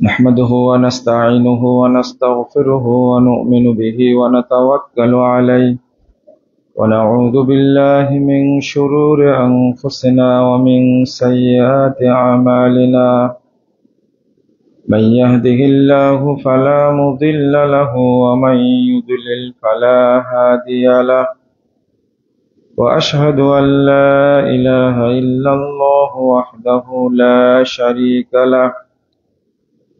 نحمده ونستعينه ونستغفره ونؤمن به ونتوكل عليه ونعوذ بالله من شرور أنفسنا ومن سيئات أعمالنا من يهده الله فلا مضل له ومن يضلل فلا هادي له وأشهد أن لا إله إلا الله وحده لا شريك له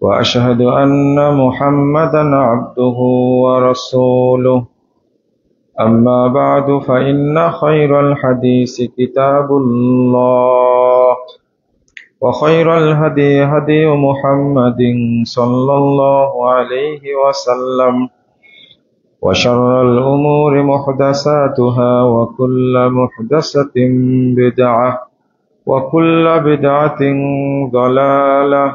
وأشهد أن محمدا عبده ورسوله أما بعد فإن خير الحديث كتاب الله وخير الهدي هدي محمد صلى الله عليه وسلم وشر الأمور محدثاتها وكل محدثة بدعة وكل بدعة ضلالة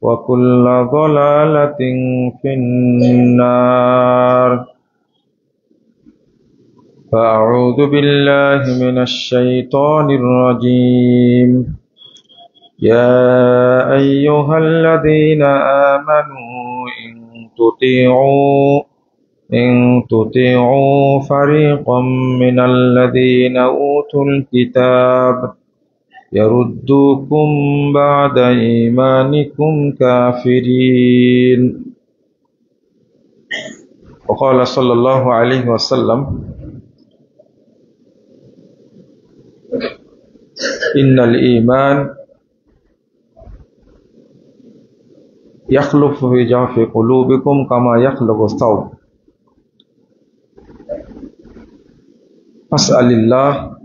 وكل ضلالة في النار فأعوذ بالله من الشيطان الرجيم يا أيها الذين آمنوا إن تطيعوا فريقا من الذين أوتوا الكتاب يردوكم بعد إيمانكم كافرين وقال صلى الله عليه وسلم إن الإيمان يخلف في جوف قلوبكم كما يخلف الثوب فاسأل الله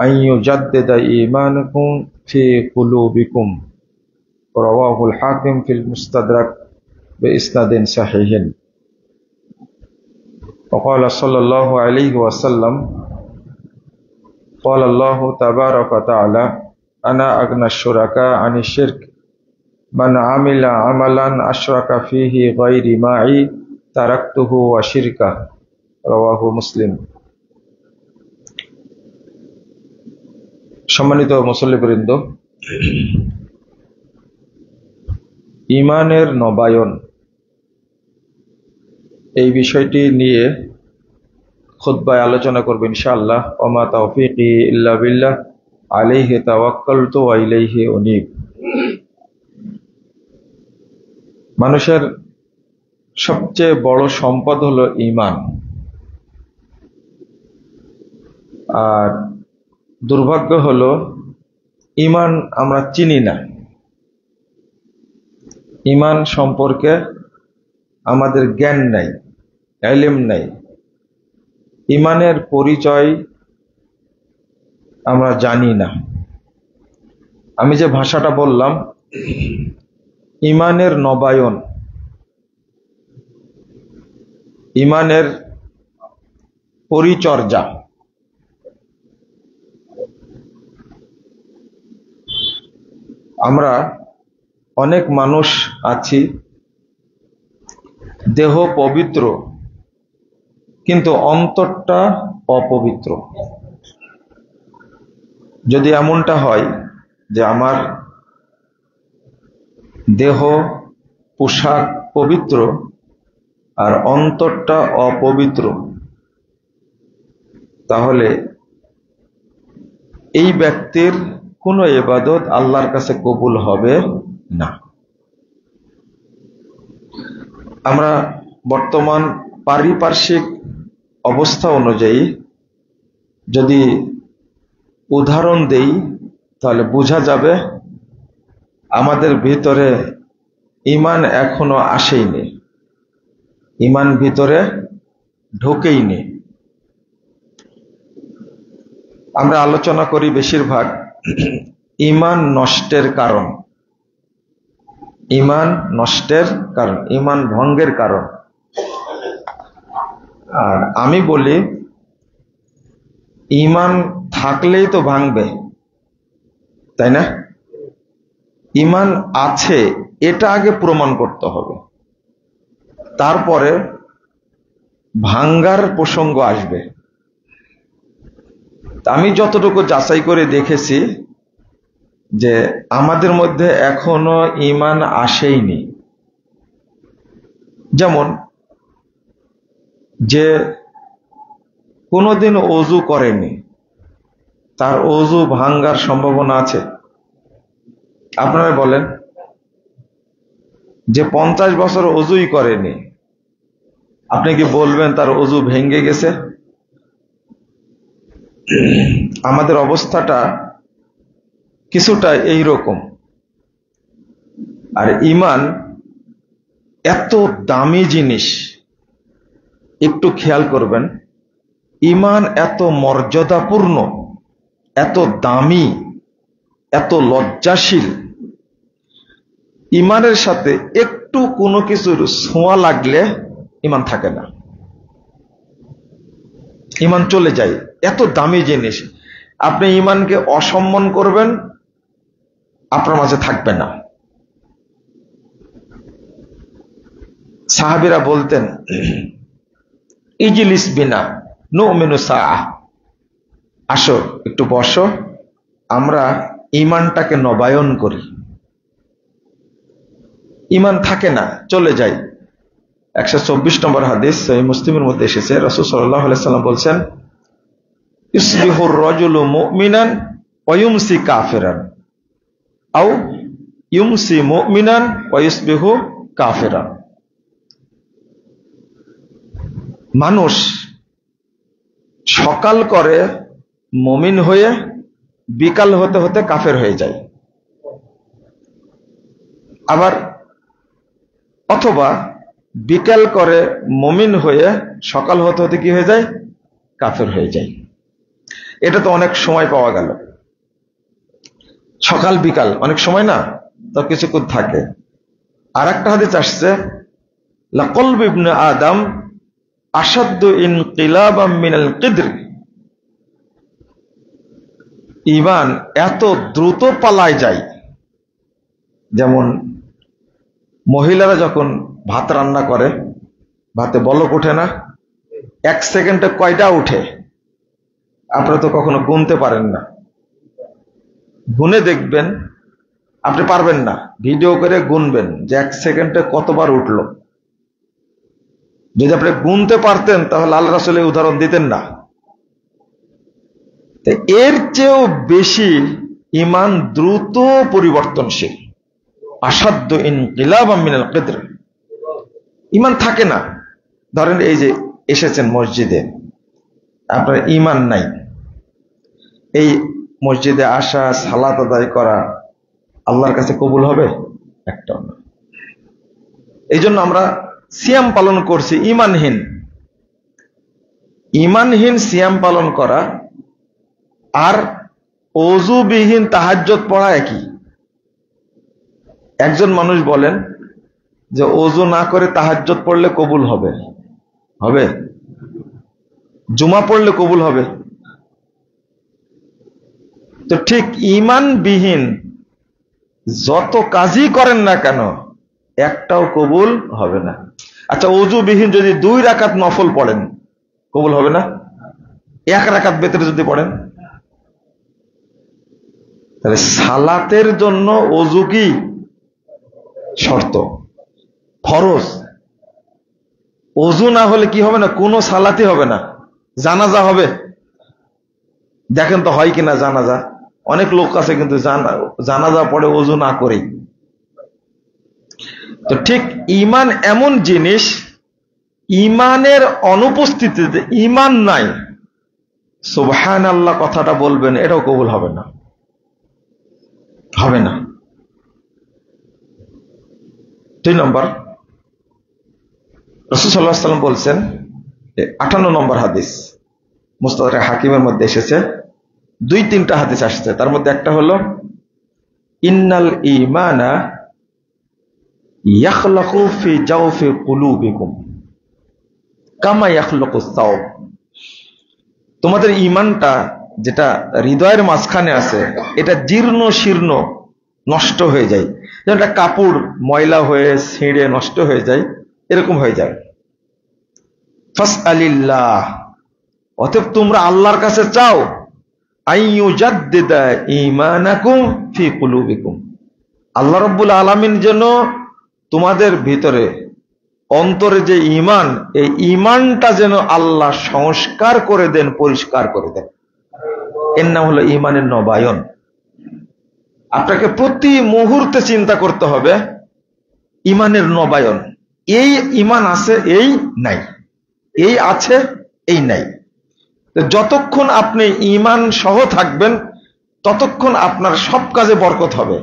أن يجدد إيمانكم في قلوبكم رواه الحاكم في المستدرك بإسناد صحيح وقال صلى الله عليه وسلم قال الله تبارك وتعالى أنا أغنى الشركاء عن الشرك من عمل عملا أشرك فيه غيري معي تركته وشركه رواه مسلم সম্মানিত মুসল্লিবৃন্দ, ঈমানের নবায়ন এই বিষয়টি নিয়ে খুতবায় আলোচনা করব ইনশাআল্লাহ। ওমা তাওফীকি ইল্লা বিল্লাহ আলাইহি তাওয়াক্কালতু ওয়া ইলাইহি উনীব। মানুষের সবচেয়ে বড় সম্পদ হলো ঈমান, আর দুর্ভাগ্য হলো ঈমান আমরা চিনি না। ঈমান সম্পর্কে আমাদের জ্ঞান নাই, ইলম নাই। ঈমানের পরিচয় আমরা জানি না। আমি যে ভাষাটা বললাম ঈমানের নবায়ন, ঈমানের পরিচর্যা, আমরা অনেক মানুষ আছি দেহ পবিত্র কিন্তু অন্তরটা অপবিত্র। যদি এমনটা হয় যে আমার দেহ পোশাক পবিত্র আর অন্তরটা অপবিত্র, তাহলে এই ব্যক্তির কোনো ইবাদত আল্লাহর কাছে কবুল হবে না। আমরা বর্তমান পারিপার্শ্বিক অবস্থা অনুযায়ী যদি উদাহরণ দেই তাহলে বোঝা যাবে আমাদের ভিতরে ঈমান এখনো আসেইনি, ঈমান ভিতরে ঢোকেইনি। আমরা আলোচনা করি বেশিরভাগ ঈমান নষ্টের কারণ, ঈমান নষ্টের কারণ, ঈমান ভঙ্গের কারণ। আর আমি বলি ঈমান থাকলেই তো ভাঙবে, তাই না? ঈমান আছে এটা আগে প্রমাণ করতে হবে, তারপরে ভাঙ্গার প্রসঙ্গ আসবে। আমি যতটুকু যাচাই করে দেখেছি যে আমাদের মধ্যে এখনো ঈমান আসেইনি। যেমন যে কোনোদিন ওযু করেনি, তার ওযু ভাঙ্গার সম্ভাবনা আছে? আপনারা বলেন। যে 50 বছর ওযুই করেনি, আপনি কি বলবেন তার ওযু ভেঙে গেছে? আমাদের অবস্থাটা কিছুটা এই রকম। আর ঈমান এত দামি জিনিস, একটু খেয়াল করবেন। ঈমান এত মর্যাদাপূর্ণ, এত দামি, এত লজ্জাশীল। ঈমানের সাথে একটু কোনো কিছুর ছোঁয়া লাগলে ঈমান থাকে না, ঈমান চলে যায়। এত দামি জিনিস, আপনি ঈমানকে অসম্মান করবেন, আপনার মাঝে থাকবে না। সাহাবীরা বলতেন, ইজলিস বিনা নুমিনু সাআহ, আসো একটু বসো, আমরা ঈমানটাকে নবায়ন করি। ঈমান থাকে না, চলে যায়। 124 নম্বর হাদিস সহিহ মুসলিমের মধ্যে এসেছে, রাসূল সাল্লাল্লাহু আলাইহি সাল্লাম বলছেন, ইসবিহুর রাজুলু মুমিনান ওয়া ইউমসি কাফিরান আও ইউমসি মুমিনান ওয়া ইসবিহু কাফিরান। মানুষ সকাল করে মুমিন হয়ে বিকাল হতে হতে কাফের হয়ে যায়। আবার অথবা বিকাল করে মুমিন হয়ে সকাল হতে হতে কি হয়ে যায়? কাফের হয়ে যায়। এটা তো অনেক সময় পাওয়া গেল, সকাল বিকাল অনেক সময় না, তো কিছুক্ষণ থাকে। আর একটা হাদিস আসছে, লাকলবু ইবনে আদম আশাদ্দু ইনকিলাবাম মিনাল কিদর। ঈমান এত দ্রুত পালায় যায়। যেমন মহিলারা যখন ভাত রান্না করে, ভাতে বলক ওঠে না, 1 সেকেন্ডে কয়টা উঠে? আপনারা তো কখনো গুনতে পারেন না, গুনে দেখবেন, আপনি পারবেন না। ভিডিও করে গুনবেন যে 1 সেকেন্ডে কতবার উঠলো। যদি আপনি গুনতে পারতেন তাহলে আল্লাহ রাসূল এই উদাহরণ দিতেন না। এর চেয়েও বেশি ঈমান দ্রুত পরিবর্তনশীল। আশাদ্দু ইনকিলাবাম মিনাল কিদর। ঈমান থাকে না। ধরেন এই যে এসেছেন মসজিদে, আপনার ঈমান নাই, এই মসজিদে আসা, সালাত আদায় করা আল্লাহর কাছে কবুল হবে? একটাও না। এই জন্য আমরা সিয়াম পালন করছি ঈমানহীন। ঈমানহীন সিয়াম পালন করা আর ওযুবিহীন তাহাজ্জুদ পড়া একই। একজন মানুষ বলেন যে ওযু না করে তাহাজ্জুদ পড়লে কবুল হবে? হবে? জুমা পড়লে কবুল হবে? তো ঠিক ঈমানবিহীন যত কাজই করেন না কেন একটাও কবুল হবে না। আচ্ছা, ওযুবিহীন যদি 2 রাকাত নফল পড়েন কবুল হবে না? 1 রাকাত বেতরে যদি পড়েন, তাহলে সালাতের জন্য ওযু কি শর্ত, ফরজ। ওযু না হলে কি হবে না? কোনো সালাতই হবে না। জানাজা হবে, দেখেন তো হয় কিনা জানাজা। অনেক লোক আছে কিন্তু জানাজা পড়ে ওযু না করেই। তো ঠিক ঈমান এমন জিনিস, ঈমানের অনুপস্থিতিতে ঈমান নাই, সুবহানাল্লাহ কথাটা বলবেন, এটাও কবুল হবে না, হবে না। 2 নম্বর, রাসূল সাল্লাল্লাহু আলাইহি ওয়াসাল্লাম বলছেন, 58 নম্বর হাদিস মুস্তাদরাক হাকিমের মধ্যে এসেছে, 2-3টা হাদিস আসছে, তার মধ্যে একটা হলো, ইন্নাল ঈমানা ইয়াখলাকু ফি জাওফি কুলুবিকুম কামা ইয়াখলাকুস সাওব। তোমাদের ঈমানটা যেটা হৃদয়ের মাঝখানে আছে, এটা জীর্ণ শীর্ণ নষ্ট হয়ে যায়, যেমন একটা কাপড় ময়লা হয়ে ছিঁড়ে নষ্ট হয়ে যায়, এরকম হয়ে যায়। ফাসআলিল্লাহ, অতএব তোমরা আল্লাহর কাছে চাও, আইয়ুজাদ্দিদা ঈমানাকুম ফি কুলুবিকুম, আল্লাহ রাব্বুল আলামিন যেন তোমাদের ভিতরে অন্তরে যে ঈমান, এই ঈমানটা যেন আল্লাহ সংস্কার করে দেন, পরিষ্কার করে দেন। এর নাম হলো ঈমানের নবায়ন। আপনাকে প্রতি মুহূর্তে চিন্তা করতে হবে ঈমানের নবায়ন। এই ঈমান আছে, এই নাই, এই আছে, এই নাই। যতক্ষণ আপনি ঈমান সহ থাকবেন ততক্ষণ আপনার সব কাজে বরকত হবে।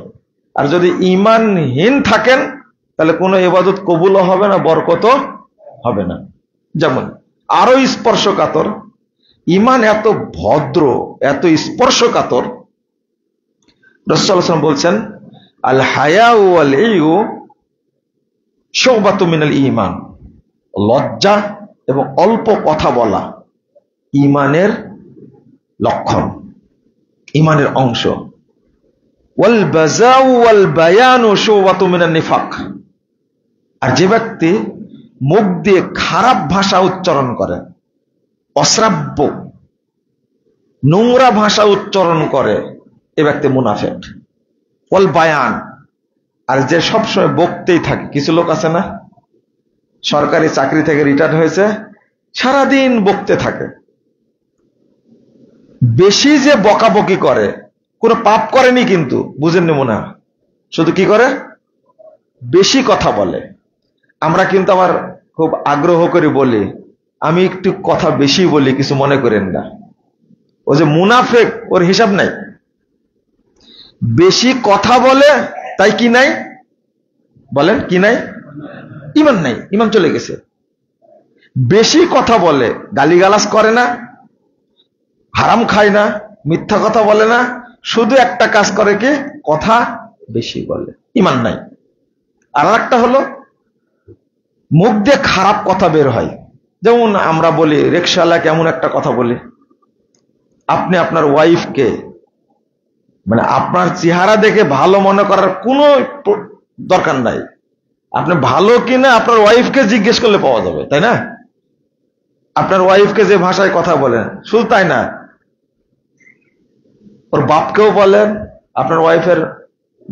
আর যদি ঈমানহীন থাকেন তাহলে কোনো ইবাদত কবুলও হবে না, বরকতও হবে না। যেমন আরো স্পর্শকাতর, ঈমান এত ভদ্র, এত স্পর্শকাতর, রাসূলুল্লাহ সাল্লাল্লাহু আলাইহি ওয়াসাল্লাম বলছেন আল হায়া ওয়াল ইয়ু শুবাতুম মিনাল ঈমান, লজ্জা এবং অল্প কথা বলা ঈমানের লক্ষণ, ঈমানের অংশ। ওয়াল বাযাউ ওয়াল বায়ানু শুবাতুম মিনান নিফাক, আর যে ব্যক্তি মুখ দিয়ে খারাপ ভাষা উচ্চারণ করে, অশ্রাব্য নোংরা ভাষা উচ্চারণ করে, এ ব্যক্তি মুনাফিক। ওয়াল বায়ান, আর যে সবসময় বকতেই থাকে। কিছু লোক আছে না, সরকারি চাকরি থেকে রিটায়ার্ড হয়েছে, সারাদিন বকতে থাকে। বেশি যে বকাবকি করে, কোনো পাপ করেনি কিন্তু, বুঝেননি মনে হয়, শুধু কি করে, বেশি কথা বলে। আমরা কিন্তু আবার খুব আগ্রহ করে বলি, আমি একটু কথা বেশি বলি, কিছু মনে করেন না। ও যে মুনাফিক, ওর হিসাব নাই। বেশি কথা বলে, তাই কি নাই বলেন, কি নাই? ঈমান নাই, ঈমান চলে গেছে। বেশি কথা বলে, গালিগালাজ করে না, হারাম খায় না, মিথ্যা কথা বলে না, শুধু একটা কাজ করে, কি কথা বেশি বলে, ঈমান নাই। আর একটা হলো মুখ দিয়ে খারাপ কথা বের হয়। যেমন আমরা বলি, রিকশাওয়ালাকে এমন একটা কথা বলি, আপনি আপনার ওয়াইফকে, মানে আপনার চেহারা দেখে ভালো মনে করার কোনো দরকার নাই, আপনি ভালো কিনা আপনার ওয়াইফকে জিজ্ঞেস করলে পাওয়া যাবে, তাই না? আপনার ওয়াইফকে যে ভাষায় কথা বলেন, শুধু তাই না, ওর বাপকেও বলেন, আপনার ওয়াইফের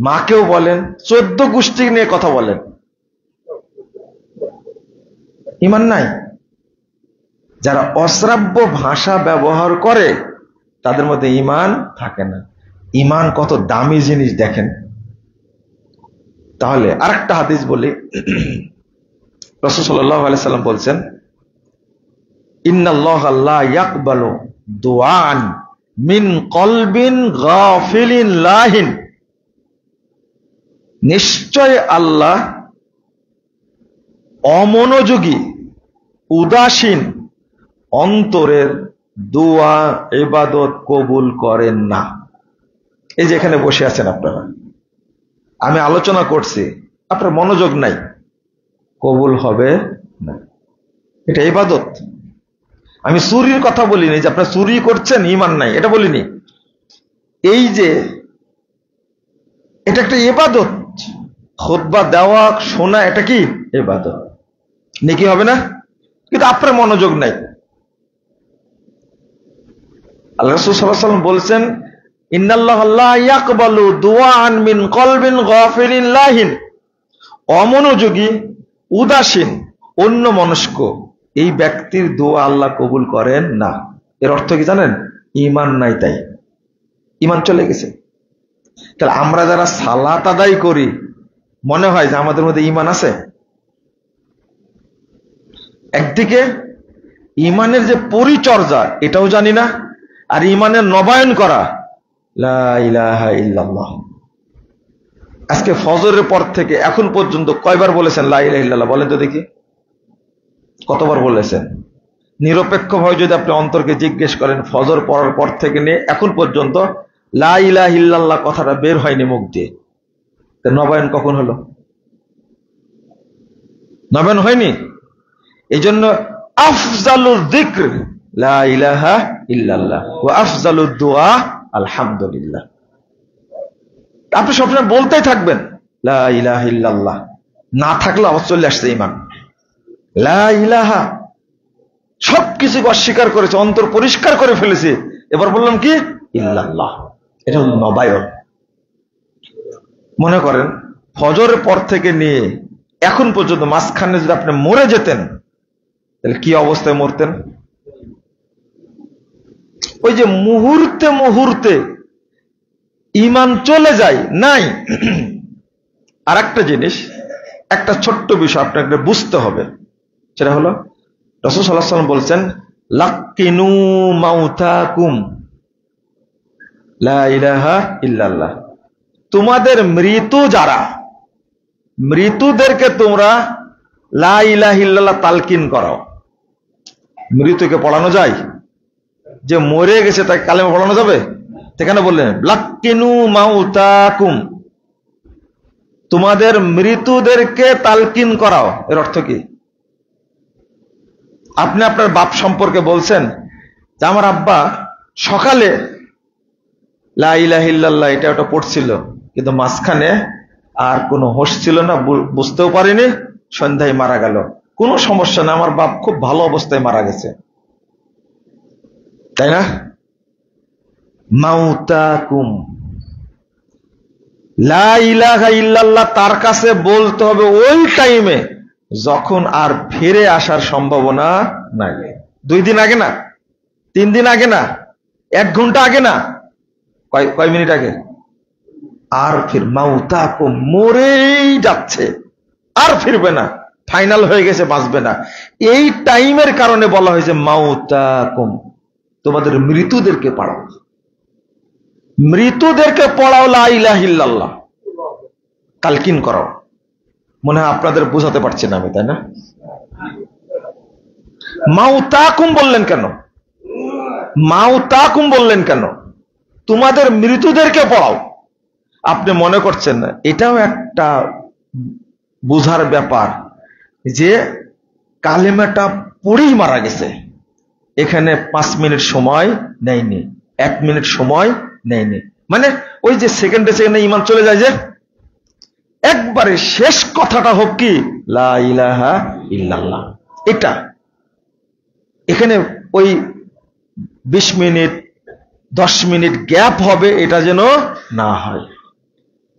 মাকেও বলেন, 14 গোষ্ঠী নিয়ে কথা বলেন, ঈমান নাই। যারা অশ্রাব্য ভাষা ব্যবহার করে তাদের মধ্যে ঈমান থাকে না। ঈমান কত দামি জিনিস দেখেন। তাহলে আরেকটা হাদিস বলি, রাসূল সাল্লাল্লাহু আলাইহি সাল্লাম বলছেন, ইন্নাল্লাহা লা ইয়াকবালু দুআন মিন কলবিন গাফিলিন লাহিন, নিশ্চয় আল্লাহ অমনোযোগী, উদাসীন অন্তরের দোয়া ইবাদত কবুল করেন না। এই যে এখানে বসে আছেন আপনারা, আমি আলোচনা করছি, আপনার মনোযোগ নাই, কবুল হবে না। এটা ইবাদত। আমি চুরির কথা বলিনি যে আপনার চুরি করছেন, ঈমান নাই, এটা বলিনি। এই যে এটা একটা ইবাদত, খুতবা দেওয়া, শোনা, এটা কি ইবাদত, নেকি হবে না? কিন্তু আপনার মনোযোগ নাই। আল্লাহ রাসূল সাল্লাল্লাহু আলাইহি ওয়াসাল্লাম বলছেন, ইন্নাল্লাহা লা ইয়াকবালু দুআন মিন কলবিন গাফিলিন লাহিন, অমনোযোগী, উদাসীন, অন্যমনস্ক এই ব্যক্তির দোয়া আল্লাহ কবুল করেন না। এর অর্থ কি জানেন? ঈমান নাই, তাই ঈমান চলে গেছে। তাহলে আমরা যারা সালাত আদায় করি, মনে হয় যে আমাদের মধ্যে ঈমান আছে। একদিকে ঈমানের যে পরিচর্যা, এটাও জানি না, আর ঈমানের নবায়ন করা, লা ইলাহা ইল্লাল্লাহ। আজকে ফজরের পর থেকে এখন পর্যন্ত কয়বার বলেছেন লা ইলাহা ইল্লাল্লাহ? বলেন তো দেখি, কতবার বলেছেন? নিরপেক্ষভাবে যদি আপনি অন্তরকে জিজ্ঞেস করেন, ফজর পড়ার পর থেকে নিয়ে এখন পর্যন্ত লা ইলাহা ইল্লাল্লাহ কথাটা বের হয়নি মুখ দিয়ে। নবায়ন কখন হলো? নবায়ন হয়নি। এই জন্য আফজালুল যিকর লা ইলাহা ইল্লাল্লাহ ওয়া আফজালুদ দুআ আলহামদুলিল্লাহ। আপনি সবসময় বলতেই থাকবেন লা ইলাহা ইল্লাল্লাহ, না থাকলে আবার চলে আসছে ঈমান। লা ইলাহা, সবকিছু অস্বীকার করেছে, অন্তর পরিষ্কার করে ফেলেছে, এবার বললাম কি ইল্লাল্লাহ। এটা হল নবায়ন। মনে করেন ফজরের পর থেকে নিয়ে এখন পর্যন্ত মাঝখানে যদি আপনি মরে যেতেন, তাহলে কি অবস্থায় মরতেন? ওই যে মুহূর্তে মুহূর্তে ঈমান চলে যায় নাই। আর একটা জিনিস, একটা ছোট্ট বিষয় আপনাকে বুঝতে হবে, সেটা হলো রাসূল সাল্লাল্লাহু আলাইহি ওয়াসাল্লাম বলছেন, লাক্কিনু মাউতাকুম লা ইলাহা ইল্লাল্লাহ। তোমাদের মৃতদেরকে তোমরা লা ইলাহা ইল্লাল্লাহ তালকিন করাও। মৃতকে পড়ানো যায়? যে মরে গেছে তাকে কালেমা পড়ানো যাবে? সেখানে বললেন লাক্কিনু মাউতাকুম, তোমাদের মৃতদেরকে তালকিন করাও। এর অর্থ কি? আপনি আপনার বাপ সম্পর্কে বলছেন যে আমার আব্বা সকালে লা ইলাহা ইল্লাল্লাহ এটা ওটা পড়ছিল, কিন্তু মাঝখানে আর কোনো হোশ ছিল না, বুঝতেও পারিনি, সন্ধ্যায় মারা গেল। কোনো সমস্যা না, আমার বাপ খুব ভালো অবস্থায় মারা গেছে, তাই না? মাউতাকুম, লা ইলাহা ইল্লাল্লাহ তার কাছে বলতে হবে ওই টাইমে যখন আর ফিরে আসার সম্ভাবনা নাই। 2 দিন আগে না, 3 দিন আগে না, 1 ঘন্টা আগে না, কয় মিনিট আগে। আর ফির মাউতাকুম, মরেই যাচ্ছে, আর ফিরবে না, ফাইনাল হয়ে গেছে, বাঁচবে না। এই টাইমের কারণে বলা হয়েছে মাউতাকুম, তোমাদের মৃতদেরকে পড়াও, মৃতদেরকে পড়াও লা ইলাহা ইল্লাল্লাহ, তালকিন করাও। মনে হয় আপনাদের বোঝাতে পারছি না আমি, তাই না? মাউতাকুম বললেন কেন? মাউতাকুম বললেন কেন? তোমাদের মৃতদেরকে পড়াও। আপনি মনে করছেন না এটাও একটা বোঝার ব্যাপার যে কালেমাটা পড়েই মারা গেছে, এখানে 5 মিনিট সময় নেয়নি, 1 মিনিট সময় নেয়নি, মানে ওই যে সেকেন্ডে ঈমান চলে যায়, যে একবারে শেষ কথাটা হোক কি লা ইলাহা ইল্লাল্লাহ। এটা এখানে ওই 20 মিনিট 10 মিনিট গ্যাপ হবে, এটা যেন না হয়।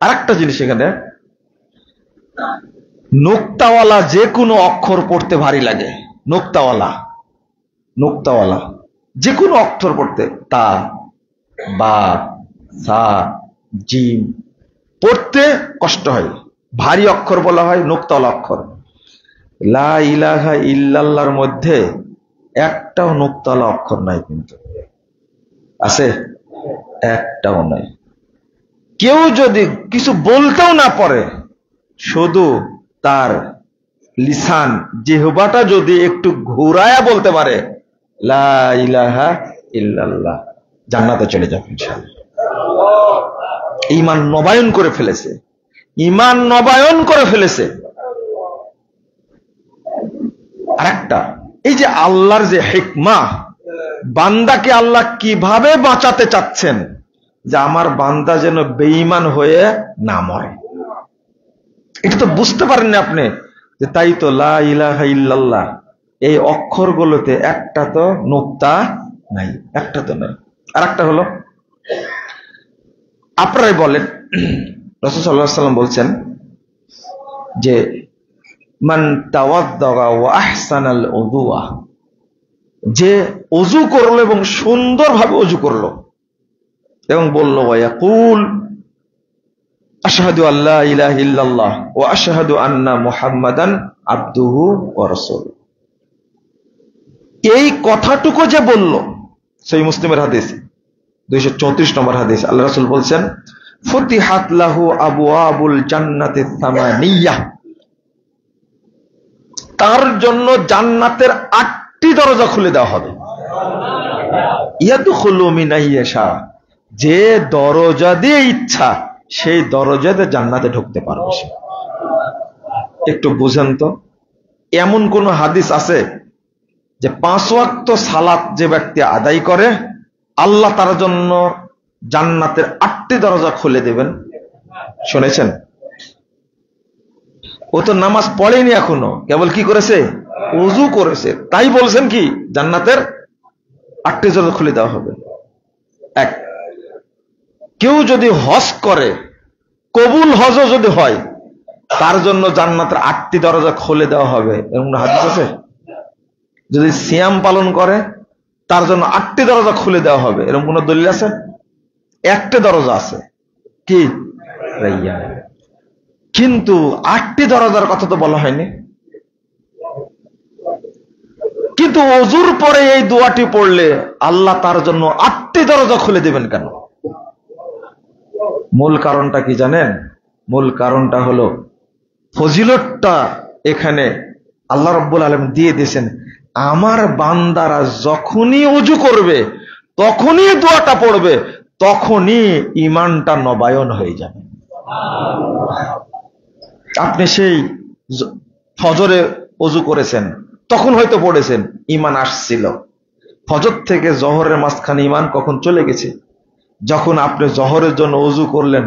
আর একটা জিনিস, এখানে নোক্তাওয়ালা যে কোনো অক্ষর পড়তে ভারী লাগে। নোক্তাওয়ালা যে কোনো অক্ষর পড়তে, তা, বা, সা, জিম পড়তে কষ্ট হয়, ভারী অক্ষর বলা হয় নোক্তাওয়ালা অক্ষর। লা ইলাহা ইল্লাল্লাহর মধ্যে একটাও নোক্তাওয়ালা অক্ষর নাই, কিন্তু আছে? একটাও নাই। কেউ যদি কিছু বলতেও না পারে, শুধু তার লিসান, জিহ্বাটা যদি একটু ঘুরায়া বলতে পারে লা ইলাহা ইল্লাল্লাহ, জান্নাতে চলে যাবে ইনশাআল্লাহ। ঈমান নবায়ন করে ফেলেছে, ঈমান নবায়ন করে ফেলেছে। আরেকটা, এই যে আল্লাহর যে হিকমা, বান্দাকে আল্লাহ কিভাবে বাঁচাতে চাচ্ছেন, যে আমার বান্দা যেন বেঈমান হয়ে না মরে। এটা তো বুঝতে পারেননি আপনি, যে তাই তো লা ইলাহা ইল্লাল্লাহ এই অক্ষরগুলোতে একটা তো নুক্তা নাই, একটা তো নাই। আর একটা হলো, আপনারাই বলেন, রাসূল সাল্লাল্লাহু আলাইহি ওয়াসাল্লাম বলছেন যে মান তাওয়াদ্দা ওয়া আহসানাল উযুয়া, যে ওযু করলো এবং সুন্দরভাবে ওযু করলো এবং বলল ওয়া ইয়াকুল আশহাদু আল্লা ইলাহা ইল্লাল্লাহ ওয়া আশহাদু আন্না মুহাম্মাদান আবদুহু ওয়া রাসূলুহু, এই কথাটুকু যে বলল, সহিহ মুসলিমের হাদিস 234 নম্বর হাদিস, আল্লাহ রাসূল বলছেন ফুতিহাত লাহু আবওয়াবুল জান্নাতি সামানিয়াহ, তার জন্য জান্নাতের 8টি দরজা খুলে দেওয়া হবে। ইয়াদখুলু মিন আইয়াশা, যে দরজা দিয়ে ইচ্ছা সেই দরজাতে জান্নাতে ঢুকতে পারবে সে। একটু বুঝেন তো, এমন কোন হাদিস আছে যে 5 ওয়াক্ত সালাত যে ব্যক্তি আদায় করে আল্লাহ তার জন্য জান্নাতের 8টি দরজা খুলে দেবেন? শুনেছেন? ও তো নামাজ পড়েনি এখনো, কেবল কি করেছে? ওযু করেছে, তাই বলছেন কি জান্নাতের 8টি দরজা খুলে দেওয়া হবে। এক কেউ যদি হজ করে, কবুল হজও যদি হয়, তার জন্য জান্নাতের 8টি দরজা খুলে দেওয়া হবে, এরকম হাদিস আছে? যদি সিয়াম পালন করে, তার জন্য 8টি দরজা খুলে দেওয়া হবে, এরকম কোন দলিল আছে? একটা দরজা আছে, কি? রাইয়ান। কিন্তু 8টি দরজার কথা তো বলা হয়নি। কিন্তু ওযুর পরে এই দোয়াটি পড়লে আল্লাহ তার জন্য 8টি দরজা খুলে দিবেন কেন? মূল কারণটা কি জানেন? মূল কারণটা হলো ফজিলতটা এখানে আল্লাহ রাব্বুল আলামিন দিয়ে দিয়েছেন। আমার বান্দারা যখনই ওযু করবে, তখনই দোয়াটা পড়বে, তখনই ঈমানটা নবায়ন হয়ে যাবে। আপনি সেই ফজরে ওযু করেছেন, তখন হয়তো পড়েছেন, ঈমান আসছিল। ফজর থেকে জোহরের মাঝখানে ঈমান কখন চলে গেছে? যখন আপনি জোহরের জন্য ওযু করলেন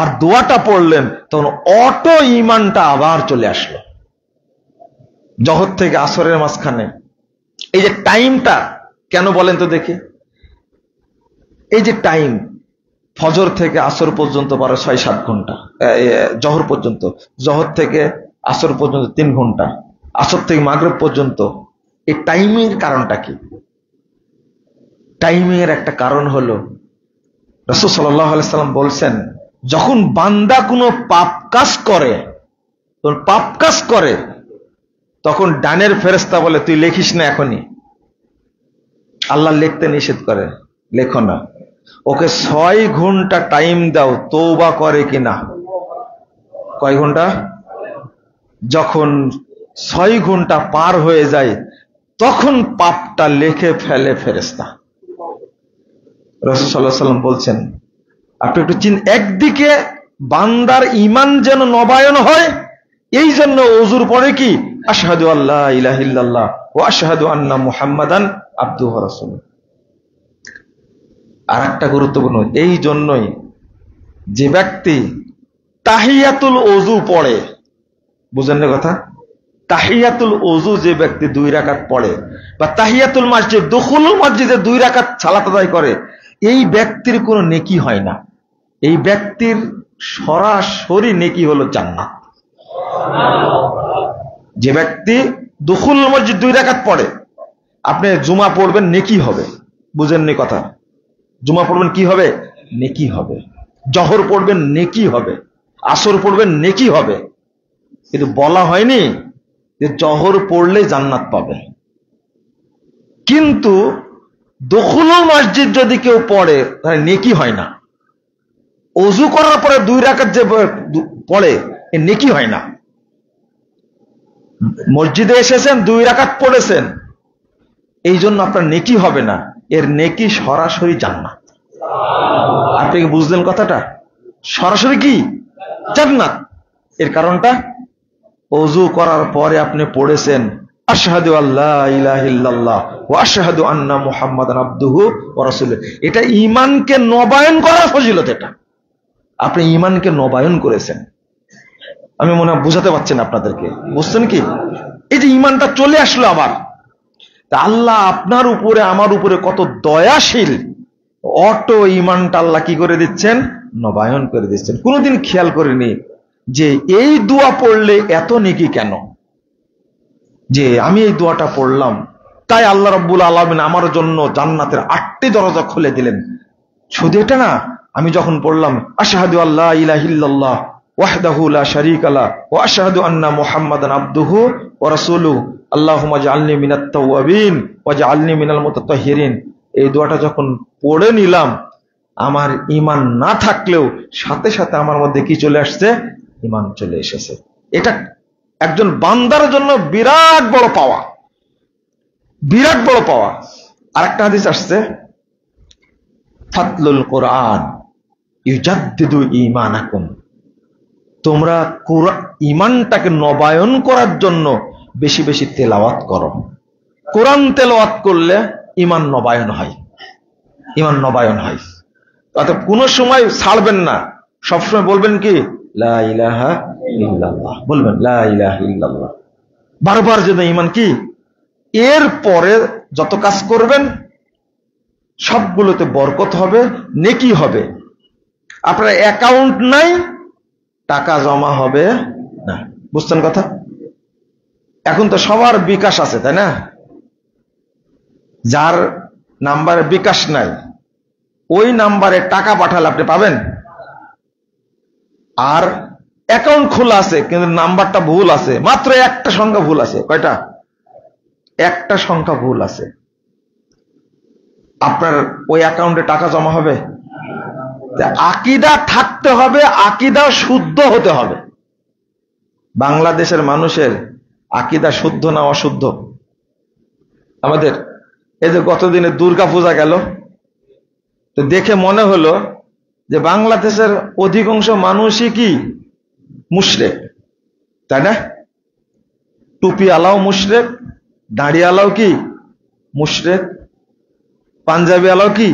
আর দোয়াটা পড়লেন, তখন অটো ঈমানটা আবার চলে আসলো। জোহর থেকে আসরের মাঝখানে এই যে টাইমটা কেন বলেন তো দেখি? এই যে টাইম, ফজর থেকে আসর পর্যন্ত পারে 6-7 ঘন্টা, জোহর পর্যন্ত, জোহর থেকে আসর পর্যন্ত 3 ঘন্টা, আসর থেকে মাগরিব পর্যন্ত। এই টাইমের কারণটা কি? টাইমের একটা কারণ হলো রাসূল সাল্লাল্লাহু আলাইহি সাল্লাম বলছেন, যখন বান্দা কোনো পাপ কাজ করে, তখন ডানের ফেরেশতা বলে, তুই লেখিস না এখনই। আল্লাহ লিখতে নিষেধ করে, লেখো না। ওকে 6 ঘন্টা টাইম দাও, তওবা করে কিনা। কয় ঘন্টা? যখন 6 ঘন্টা পার হয়ে যায়, তখন পাপটা লিখে ফেলে ফেরেশতা। রাসূল সাল্লাল্লাহু আলাইহি সাল্লাম বলছেন, আপনি একটু একদিকে বান্দার ঈমান যেন নবায়ন হয়, এই জন্য ওযুর পরে কি আশহাদু আল্লা ইলাহা ইল্লাল্লাহ ওয়া আশহাদু আন্না মুহাম্মাদান আবদুহু ওয়া রাসূলুহু। আরেকটা গুরুত্বপূর্ণ, এই জন্যই যে ব্যক্তি তাহিয়াতুল ওযু পড়ে, বুঝেন না কথা? তাহিয়াতুল ওযু যে ব্যক্তি 2 রাকাত পড়ে, বা তাহিয়াতুল মসজিদ, দুখুলুল মসজিদে 2 রাকাত সালাত আদায় করে, এই ব্যক্তির কোনো নেকি হয় না। এই ব্যক্তির সরাসরি নেকি হলো জান্নাত। যে ব্যক্তি দুখুলুল মসজিদ 2 রাকাত পড়ে, আপনি জুমা পড়বেন, নেকি হবে। বুঝেননি কথা? জুমা পড়বেন, কি হবে? নেকি হবে। জোহর পড়বেন, নেকি হবে। আসর পড়বেন, নেকি হবে। কিন্তু বলা হয়নি যে জোহর পড়লে জান্নাত পাবে। কিন্তু দুখুলুল মসজিদ যদি কেউ পড়ে, তাহলে নেকি হয় না। ওযু করার পরে 2 রাকাত যে পড়ে, এ নেকি হয় না। মসজিদে এসেছেন, 2 রাকাত পড়েছেন, এই জন্য আপনার নেকি হবে না, এর নেকি সরাসরি জান্নাত। আপনি কি বুঝলেন কথাটা? সরাসরি কি জান্নাত। এর কারণটা, ওযু করার পরে আপনি পড়েছেন আশহাদু আল্লা ইলাহা ইল্লাল্লাহ ওয়া আশহাদু আন্না মুহাম্মাদান আবদুহু ওয়া রাসূলুহু। এটা ঈমানকে নবায়ন করার ফজিলত। এটা আপনি ঈমানকে নবায়ন করেছেন। আমি মনে হয় বুঝাতে পারছেন আপনাদেরকে, বুঝছেন কি? এই যে ঈমানটা চলে আসলো আবার, তা আল্লাহ আপনার উপরে আমার উপরে কত দয়াশীল, অটো ঈমানটা আল্লাহ কি করে দিচ্ছেন? নবায়ন করে দিচ্ছেন। কোনোদিন খেয়াল করিনি যে এই দোয়া পড়লে এত নেকি কেন, যে আমি এই দোয়াটা পড়লাম তাই আল্লাহ রাব্বুল আলামিন আমার জন্য জান্নাতের 8টি দরজা খুলে দিলেন। শুধু এটা না, আমি যখন পড়লাম আশহাদু আল্লা ইলাহা ইল্লাল্লাহ ওয়াহদাহু লা শারীকা লা ওয়া আশহাদু আন্না মুহাম্মাদান আবদুহু ওয়া রাসূলুহু আল্লাহুম্মা জাআলনি মিনাত তাওয়াবিন ওয়া জাআলনি মিনাল মুতাতাহহিরিন, এই দোয়াটা যখন পড়ে নিলাম, আমার ঈমান না থাকলেও সাথে সাথে আমার মধ্যে কি চলে আসছে? ঈমান চলে এসেছে। এটা একজন বান্দার জন্য বিরাট বড় পাওয়া, বিরাট বড় পাওয়া। আরেকটা হাদিস আসছে, ফাতলুল কোরআন ইউজাদ্দিদু ঈমানাকুম, তোমরা ঈমানটাকে নবায়ন করার জন্য বেশি বেশি তেলাওয়াত করো। কোরআন তেলাওয়াত করলে ঈমান নবায়ন হয়, ঈমান নবায়ন হয়। অর্থাৎ কোনো সময় ছাড়বেন না, সবসময় বলবেন কি লা ইলাহা ইল্লাল্লাহ, বলবেন লা ইলাহা ইল্লাল্লাহ বারবার। যেন ঈমান কি, এর পরে যত কাজ করবেন সবগুলোতে বরকত হবে, নেকি হবে। আপনার অ্যাকাউন্ট নাই, টাকা জমা হবে না। বুঝছেন কথা? এখন তো সবার বিকাশ আছে, তাই না? যার নাম্বারে বিকাশ নাই, ওই নাম্বারে টাকা পাঠালে আপনি পাবেন। আর অ্যাকাউন্ট খোলা আছে কিন্তু নাম্বারটা ভুল আছে, মাত্র একটা সংখ্যা ভুল আছে। কয়টা? একটা সংখ্যা ভুল আছে। আপনার ওই অ্যাকাউন্টে টাকা জমা হবে? আকীদা থাকতে হবে, আকীদা শুদ্ধ হতে হবে। বাংলাদেশের মানুষের আকীদা শুদ্ধ না অশুদ্ধ? আমাদের এই যে গতদিনে দুর্গা পূজা গেল, তো দেখে মনে হলো যে বাংলাদেশের অধিকাংশ মানুষই কি মুশরিক, তাই না? টুপি আলাও মুশরিক, দাড়ি আলাও কি মুশরিক, পাঞ্জাবি আলাও কি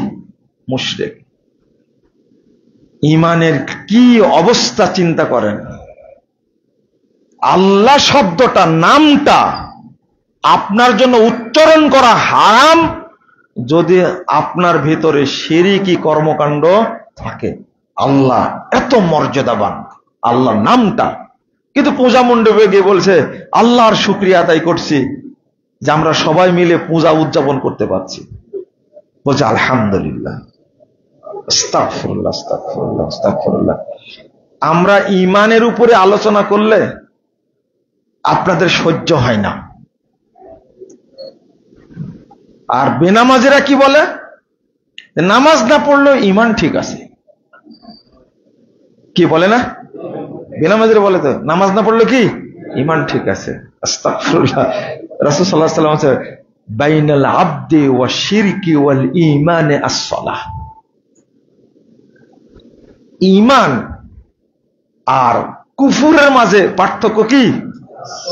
মুশরিক। ইমানের কি অবস্থা চিন্তা করেন। আল্লাহ শব্দটা, নামটা আপনার জন্য উচ্চারণ করা হারাম যদি আপনার ভিতরে শিরকি কর্মকাণ্ড থাকে। আল্লাহ এত মর্যাদাবান, আল্লাহ নামটা। কিন্তু পূজা মণ্ডপে গিয়ে বলছে আল্লাহর শুকরিয়া আদায় করছি যে আমরা সবাই মিলে পূজা উদযাপন করতে পারছি। বলছে আলহামদুলিল্লাহ। আস্তাগফিরুল্লাহ, আস্তাগফিরুল্লাহ, আস্তাগফিরুল্লাহ। আমরা ইমানের উপরে আলোচনা করলে আপনাদের সহ্য হয় না। আর বেনামাজিরা কি বলে? নামাজ না পড়লেও ইমান ঠিক আছে। কি বলে না? বেনামাজিরা বলে তো নামাজ না পড়লে কি ইমান ঠিক আছে। আস্তাগফিরুল্লাহ। রাসূল সাল্লাল্লাহু আলাইহি ওয়াসাল্লাম বলেন বাইনাল আবদি ওয়া শিরকি ওয়াল ঈমানে আস-সালাহ। ঈমান আর কুফরের মাঝে পার্থক্য কি?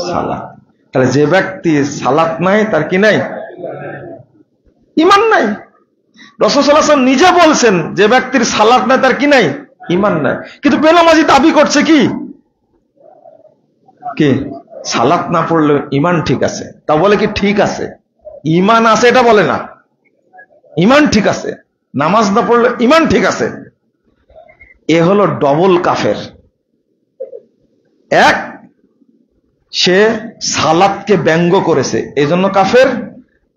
সালাত। তাহলে যে ব্যক্তি সালাত নাই তার কি নাই? ঈমান নাই। রাসূল সাল্লাল্লাহু আলাইহি ওয়াসাল্লাম নিজে বলছেন যে ব্যক্তির সালাত নাই তার কি নাই? ঈমান নাই। কিন্তু বেনামাজি দাবি করছে কি কি সালাত না পড়লে ঈমান ঠিক আছে। তা বলে কি ঠিক আছে? ঈমান আছে এটা বলে না, ঈমান ঠিক আছে। নামাজ না পড়লে ঈমান ঠিক আছে। এ হলো ডবল কাফের। এক, সে সালাতকে ব্যঙ্গ করেছে এজন্য কাফের।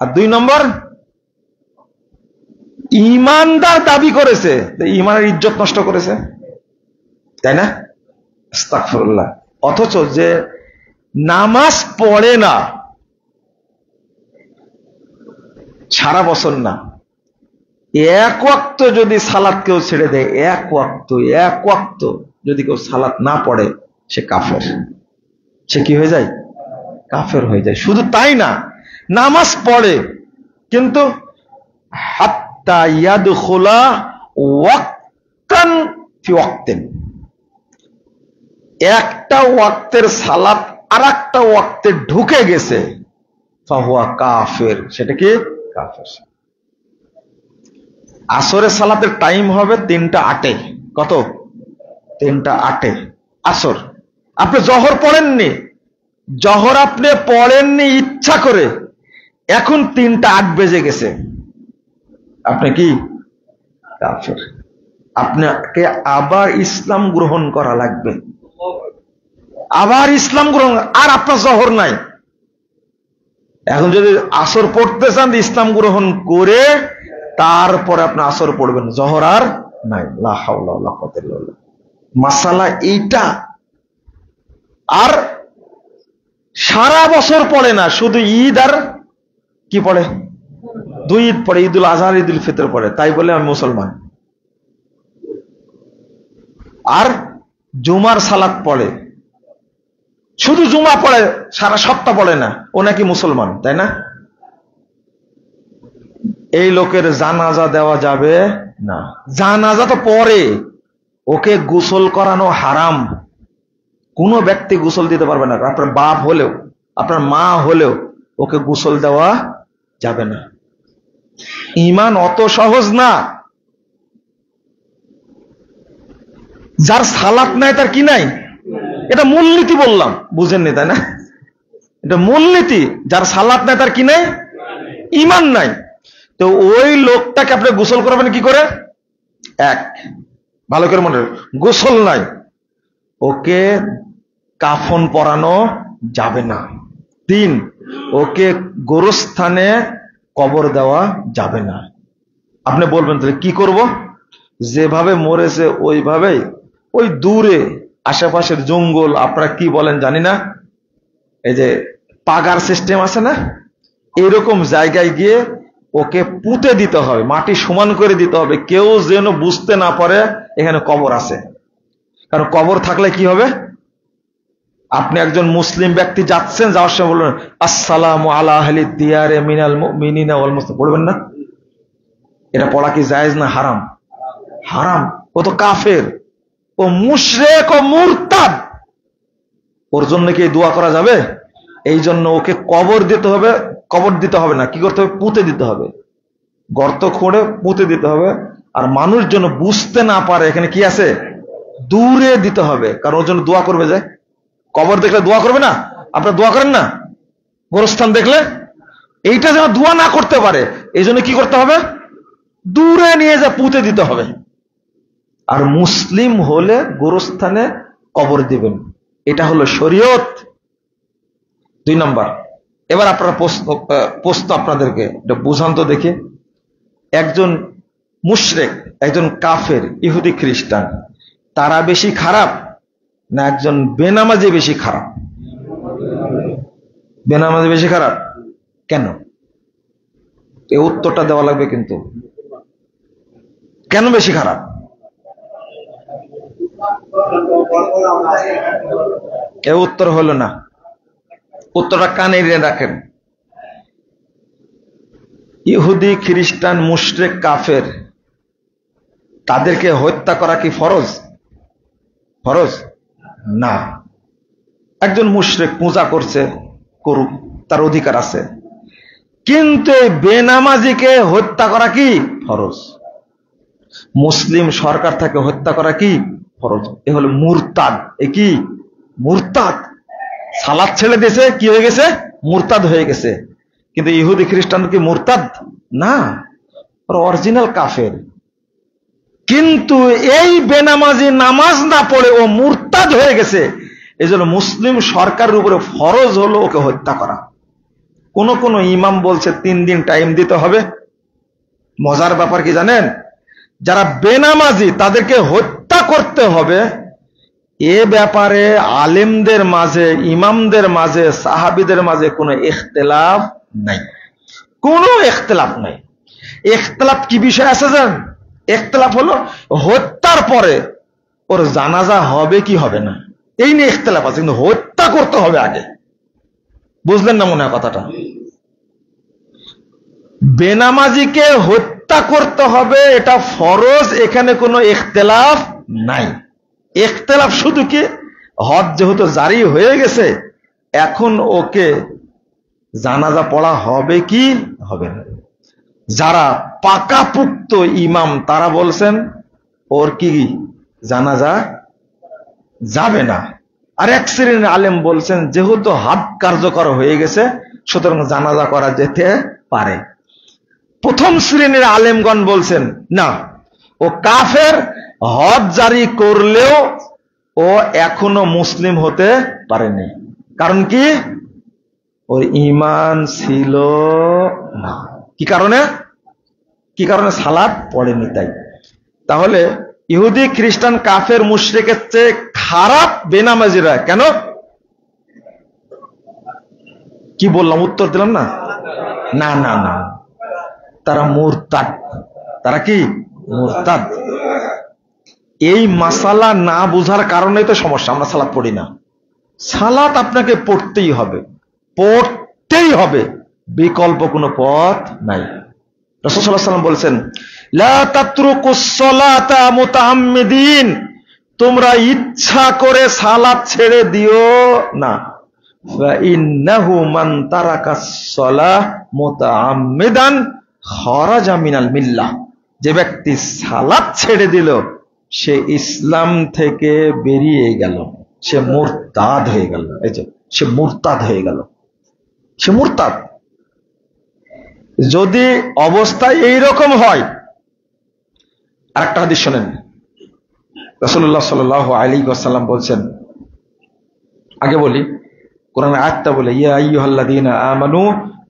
আর দুই নম্বর, ঈমানদার দাবি করেছে, ঈমানের ইজ্জত নষ্ট করেছে, তাই না? আস্তাগফিরুল্লাহ। অথচ যে নামাজ পড়ে না সারা বছর না, এক ওয়াক্ত যদি সালাত কেউ ছেড়ে দেয়, এক ওয়াক্ত যদি কেউ সালাত না পড়ে, সে কাফের। সে কি হয়ে যায়? কাফের হয়ে যায়। শুধু তাই না, নামাজ পড়ে কিন্তু হাত্তা ইয়াদখুলা ওয়াক্তান ফি ওয়াক্তিন, একটা ওয়াক্তের সালাত আরেকটা ওয়াক্তে ঢুকে গেছে, ফাহুয়া কাফের। সেটা কি? কাফের। আসরের সালাতের টাইম হবে 3:08। কত? 3:08 আসর। আপনি জহর পড়েননি, জহর আপনি পড়েননি ইচ্ছা করে, এখন 3:08 বেজে গেছে, আপনি কি? কাফের। আপনাকে আবার ইসলাম গ্রহণ করা লাগবে, আবার ইসলাম গ্রহণ। আর আপনার জহর নাই, এখন যদি আসর পড়তে চান ইসলাম গ্রহণ করে তারপরে আপনি আসর পড়বেন, জহর আর নাই। লা হাওলা ওয়ালা কুওয়াতা ইল্লা বিল্লাহ। মাসালা এইটা। আর সারা বছর পড়ে না, শুধু ঈদ আর কি পড়ে? 2 ঈদ পড়ে, ঈদুল আজহা আর ঈদুল ফিতর পড়ে, তাই বলে আমি মুসলমান। আর জুমার সালাত পড়ে, শুধু জুমা পড়ে, সারা সপ্তাহ পড়ে না, ও নাকি মুসলমান, তাই না? এই লোকের জানাজা দেওয়া যাবে না। জানাজা তো পরে, ওকে গোসল করানো হারাম। কোনো ব্যক্তি গোসল দিতে পারবে না, আপনার বাপ হলেও আপনার মা হলেও ওকে গোসল দেওয়া যাবে না। ঈমান অত সহজ না। যার সালাত নাই তার কি নাই? এটা মূলনীতি বললাম, বুঝেননি তাই না? এটা মূলনীতি। যার সালাত নাই তার কি নাই? ঈমান নাই। তো ওই লোকটাকে আপনি গোসল করাবেন কি করে? এক, ভালো করে মনে রাখবেন, গোসল নাই, ওকে কাফন পরানো যাবে না। 3, ওকে গোরস্থানে কবর দেওয়া যাবে না। আপনি বলবেন তাহলে কি করব? যেভাবে মরেছে ওইভাবেই, ওই দূরে আশেপাশের জঙ্গল, আপনারা কি বলেন জানি না, এই যে পাগার সিস্টেম আছে না, এরকম জায়গায় গিয়ে ওকে পুঁতে দিতে হবে, মাটি সমান করে দিতে হবে, কেউ যেন বুঝতে না পারে এখানে কবর আছে। কারণ কবর থাকলে কি হবে? আপনি একজন মুসলিম ব্যক্তি যাচ্ছেন, যাওয়ার সময় বলবেন আসসালামু আলা আহলি দিয়ারে মিনাল মুমিনিনা ওয়াল মুসলিমিন, পড়বেন না? এটা পড়া কি জায়েজ না হারাম? হারাম। ও তো কাফের, ও মুশরিক, ও মুরতাদ, ওর জন্য কি দোয়া করা যাবে? এই জন্য ওকে কবর দিতে হবে। কবর দিতে হবে না, কি করতে হবে? পুঁতে দিতে হবে, গর্ত খুঁড়ে পুঁতে দিতে হবে। আর মানুষ যেন বুঝতে না পারে এখানে কি আছে, দূরে দিতে হবে, কারণ ওর জন্য দোয়া করবে। যায় কবর দেখলে দোয়া করবে না? আপনারা দোয়া করেন না গোরস্থান দেখলে? এইটা যেন দোয়া না করতে পারে, এই জন্য কি করতে হবে? দূরে নিয়ে যা পুঁতে দিতে হবে। আর মুসলিম হলে গোরস্থানে কবর দিবেন, এটা হলো শরীয়ত। 2 নম্বর, এবার আপনারা প্রশ্ন আপনাদেরকে এটা বুঝান তো দেখি, একজন মুশরিক, একজন কাফের, ইহুদি খ্রিস্টান, তারা বেশি খারাপ না একজন বেনামাজি বেশি খারাপ? বেনামাজি বেশি খারাপ। কেন? এই উত্তরটা দেওয়া লাগবে কিন্তু। কেন বেশি খারাপ? এ উত্তর হলো না, উত্তরটা কানে রাখেন। ইহুদি খ্রিস্টান মুশরিক কাফের, তাদেরকে হত্যা করা কি ফরজ? ফরজ না। একজন মুশরিক পূজা করছে, করুক, তার অধিকার আছে, কিন্তু বেনামাজিকে হত্যা করা কি ফরজ। মুসলিম সরকার থেকে হত্যা করা কি ফরজ। এ হলো মুরতাদ। এ কি? মুরতাদ। সালাত ছেড়ে দিয়েছে, কি হয়ে গেছে? মুরতাদ হয়ে গেছে। কিন্তু ইহুদি খ্রিস্টান কি মুরতাদ না, অরিজিনাল কাফের। কিন্তু এই বেনামাজি নামাজ না পড়ে ও মুরতাদ হয়ে গেছে, এই জন্য মুসলিম সরকারের উপরে ফরজ হলো ওকে হত্যা করা। কোন কোন ইমাম বলছে 3 দিন টাইম দিতে হবে। মজার ব্যাপার কি জানেন? যারা বেনামাজি তাদেরকে হত্যা করতে হবে, এ ব্যাপারে আলেমদের মাঝে, ইমামদের মাঝে, সাহাবীদের মাঝে কোনো ইখতিলাফ নাই, কোনো ইখতিলাফ নাই। ইখতিলাফ কি বিষয় আছে জানেন? ইখতিলাফ হলো হত্যার পরে ওর জানাজা হবে কি হবে না, এই নিয়ে ইখতিলাফ আছে, কিন্তু হত্যা করতে হবে আগে। বুঝলেন না মনে হয় কথাটা? বেনামাজিকে হত্যা করতে হবে, এটা ফরজ, এখানে কোনো ইখতিলাফ নাই। ইখতিলাফ শুধু কি, হজ যেহেতু জারি হয়ে গেছে, এখন ওকে জানাজা পড়া হবে কি হবে না। যারা পাকাপুক্ত ইমাম তারা বলছেন ওর কি জানাজা যাবে না। আর এক শ্রেণীর আলেম বলছেন যেহেতু হাদ কার্যকর হয়ে গেছে সুতরাং জানাজা করা যেতে পারে। প্রথম শ্রেণীর আলেমগণ বলছেন না, ও কাফের, হজ জারি করলেও ও এখনো মুসলিম হতে পারেনি। কারণ কি? ওর ঈমান ছিল না। কি কারণে? কি কারণে? সালাত পড়েনি তাই। তাহলে ইহুদি খ্রিস্টান কাফের মুশরিকের চেয়ে খারাপ বেনামাজিরা কেন? কি বললাম? উত্তর দিলাম না? না না না, তারা মুরতাদ। তারা কি? মুরতাদ। এই মাসালা না বুঝার কারণেই তো সমস্যা। আমরা সালাত পড়ি না। সালাত আপনাকে পড়তেই হবে, পড়তেই হবে, বিকল্প কোনো পথ নাই। রাসূল সাল্লাল্লাহু আলাইহি ওয়াসাল্লাম বলেছেন, লা তাতরুকুস সালাতা মুতাআম্মিদিন, তোমরা ইচ্ছা করে সালাত ছেড়ে দিও না। ফা ইন্নাহু মান তারাকাস সালাহ মুতাআম্মিদান খারাজা মিনাল মিল্লাহ, যে ব্যক্তি সালাত ছেড়ে দিল সে ইসলাম থেকে বেরিয়ে গেল, সে মুরতাদ হয়ে গেল। এই যে সে মুরতাদ হয়ে গেল, সে মুরতাদ। যদি অবস্থা এইরকম হয়, আরেকটা হাদিস শোনেন, রাসূলুল্লাহ সাল্লাল্লাহু আলাইহি ওয়াসাল্লাম বলছেন, আগে বলি কোরআনের আয়াতটা বলে, ইয়া আইয়ুহাল্লাযীনা আমানু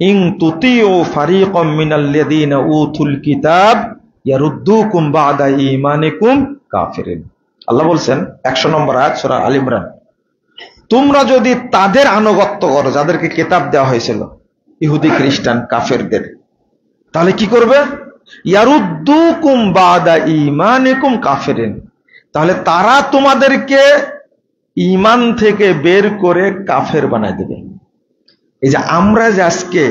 ইন তুতিউ ফারীকাম মিনাল্লাযীনা উতুল কিতাব ইয়ারুদ্দুকুম বা'দা ঈমানিকুম কাফিরিন। আল্লাহ বলছেন 100 নম্বর আয়াত সূরা আল ইমরান, তোমরা যদি তাদের আনুগত্য করো যাদেরকে কিতাব দেওয়া হয়েছিল, ইহুদি খ্রিস্টান কাফেরদের, তাহলে কি করবে? ইয়ারুদ্দুকুম বা'দা ঈমানিকুম কাফিরিন, তাহলে তারা তোমাদেরকে ঈমান থেকে বের করে কাফের বানায় দেবে। এই যে আমরা যে আজকে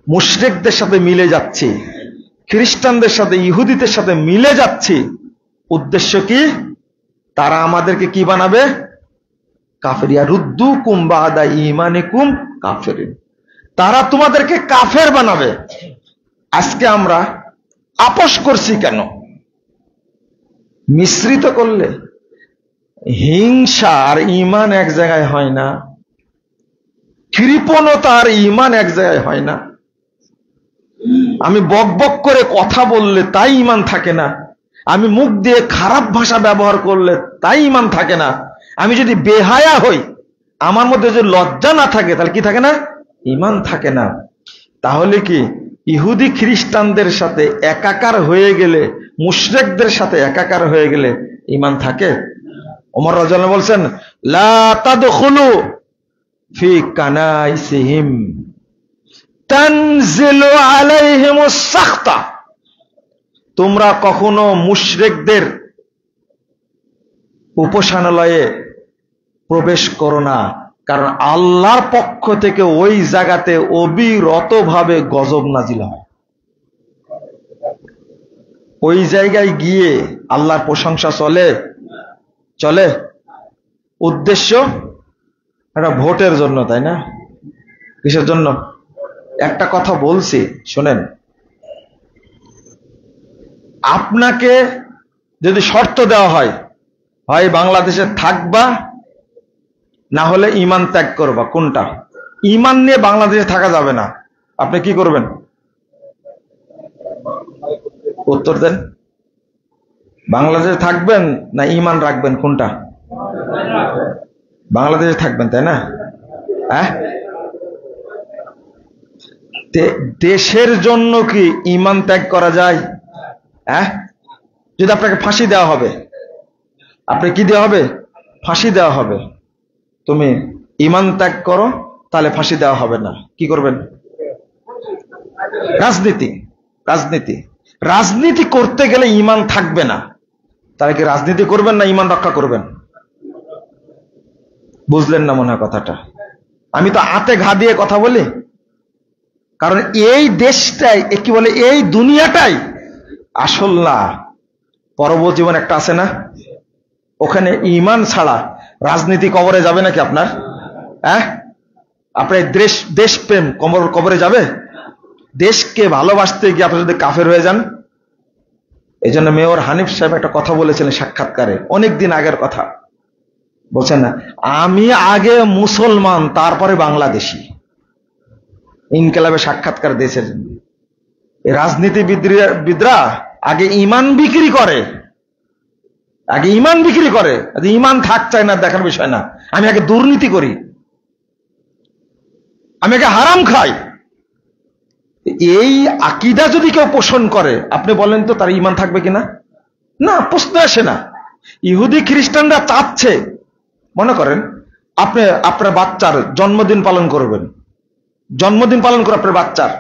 মুশরিকদের সাথে মিলে যাচ্ছি, খ্রিস্টানদের সাথে ইহুদিদের সাথে মিলে যাচ্ছি, উদ্দেশ্য কি? তারা আমাদেরকে কি বানাবে? কাফের। ইয়ারুদ্দুকুম বা'দা ঈমানিকুম কাফিরিন, তারা তোমাদেরকে কাফের বানাবে। আজকে আমরা আপোষ করছি কেন? মিশ্রিত করলে হিংসা আর ঈমান এক জায়গায় হয় না, কৃপণতা আর ঈমান এক জায়গায় হয় না। আমি বকবক করে কথা বললে তাই ঈমান থাকে না, আমি মুখ দিয়ে খারাপ ভাষা ব্যবহার করলে তাই ঈমান থাকে না, আমি যদি বেহায়া হই, আমার মধ্যে যদি লজ্জা না থাকে, তাহলে কি থাকে না? ঈমান থাকে না। তাহলে কি ইহুদি খ্রিস্টানদের সাথে একাকার হয়ে গেলে, মুশরিকদের সাথে একাকার হয়ে গেলে ঈমান থাকে? ওমর রাদিয়াল্লাহু আনহু বলছেন, লা তাদখুলু ফি কানাইসিহিম তানজিলু আলাইহিমুস সাখতা, তোমরা কখনো মুশরিকদের উপাসনালয়ে প্রবেশ করো না, কারণ আল্লাহর পক্ষ থেকে ওই জায়গাতে অবিরতভাবে গজব নাজিল হয়। ওই জায়গায় গিয়ে আল্লাহর প্রশংসা চলে। উদ্দেশ্য একটা ভোটের জন্য, তাই না? কিসের জন্য? একটা কথা বলছি শোনেন, আপনাকে যদি শর্ত দেওয়া হয়, হয় বাংলাদেশে থাকবা, না হলে ঈমান ত্যাগ করবা, কোনটা? ঈমান নিয়ে বাংলাদেশে থাকা যাবে না, আপনি কি করবেন? উত্তর দেন। বাংলাদেশে থাকবেন না ঈমান রাখবেন, কোনটা? বাংলাদেশে থাকবেন, তাই না? হ্যাঁ, দেশের জন্য কি ঈমান ত্যাগ করা যায়? হ্যাঁ, যদি আপনাকে ফাঁসি দেওয়া হবে, আপনি কি দেওয়া হবে? ফাঁসি দেওয়া হবে, তুমি ঈমান ত্যাগ করো, তাহলে ফাঁসি দেওয়া হবে না, কি করবেন? রাজনীতি করতে গেলে ঈমান থাকবে না, তাহলে কি রাজনীতি করবেন না ঈমান রক্ষা করবেন? বুঝলেন না মনে হয় কথাটা? আমি তো আতে ঘা দিয়ে কথা বলি, কারণ এই দেশটাই, কি বলে, এই দুনিয়াটাই আসল না, পরবর্তী জীবন একটা আছে না, ওখানে ঈমান ছাড়া রাজনীতি কবরে যাবে নাকি আপনার? হ্যাঁ, আপনার দেশপ্রেম কবরে যাবে? দেশকে ভালোবাসতে গিয়ে আপনি যদি কাফের হয়ে যান। এই জন্য মেয়র হানিফ সাহেব একটা কথা বলেছিলেন সাক্ষাৎকারে, অনেকদিন আগের কথা, বলছেন না, আমি আগে মুসলমান তারপরে বাংলাদেশি। ইনকিলাবে সাক্ষাৎকার দিয়েছেন। রাজনীতিবিদরা আগে ঈমান বিক্রি করে, ঈমান থাক চায় না দেখার বিষয় না, আমি আগে দুর্নীতি করি, আমি আগে হারাম খাই। এই আকীদা যদি কেউ পোষণ করে, আপনি বলেন তো তার ঈমান থাকবে কিনা? না, প্রশ্ন আসে না। ইহুদি খ্রিস্টানরা চাচ্ছে, মনে করেন আপনি আপনার বাচ্চার জন্মদিন পালন করবেন, আপনার বাচ্চার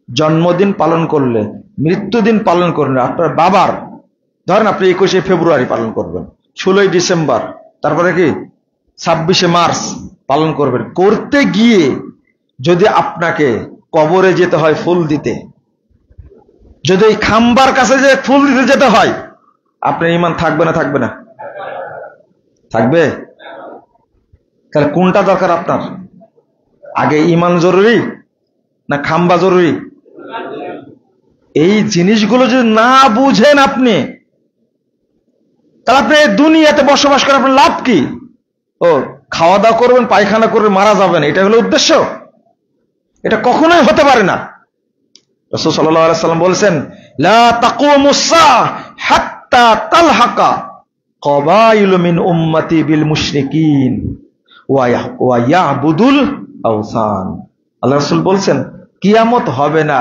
জন্মদিন পালন করলে, মৃত্যুদিন পালন করলে, আপনার বাবার ধরেন আপনি 21শে ফেব্রুয়ারি পালন করবেন, 16ই ডিসেম্বর, তারপরে কি 26শে মার্চ পালন করবেন। করতে গিয়ে যদি আপনাকে কবরে যেতে হয় ফুল দিতে, যদি এই খাম্বার কাছে যে ফুল দিতে যেতে হয়, আপনার ঈমান থাকবে না? থাকবে না? থাকবে। তাহলে কোনটা দরকার আপনার? আগে ঈমান জরুরি না খাম্বা জরুরি? এই জিনিসগুলো যদি না বুঝেন আপনি, তাহলে আপনি দুনিয়াতে বসবাস করে আপনার লাভ কি? ও খাওয়া দাওয়া করবেন, পায়খানা করবেন, মারা যাবেন, এটা হলো উদ্দেশ্য? এটা কখনোই হতে পারে না। রাসূল সাল্লাল্লাহু আলাইহি ওয়াসাল্লাম বলেছেন, লা তাকুমুস সাআহ হাত্তা তালহাকা কবাইলু মিন উম্মতি বিল মুশরিকিন ওয়া ইয়াবুদুল আওসান। আল্লাহ রাসূল বলছেন কিয়ামত হবে না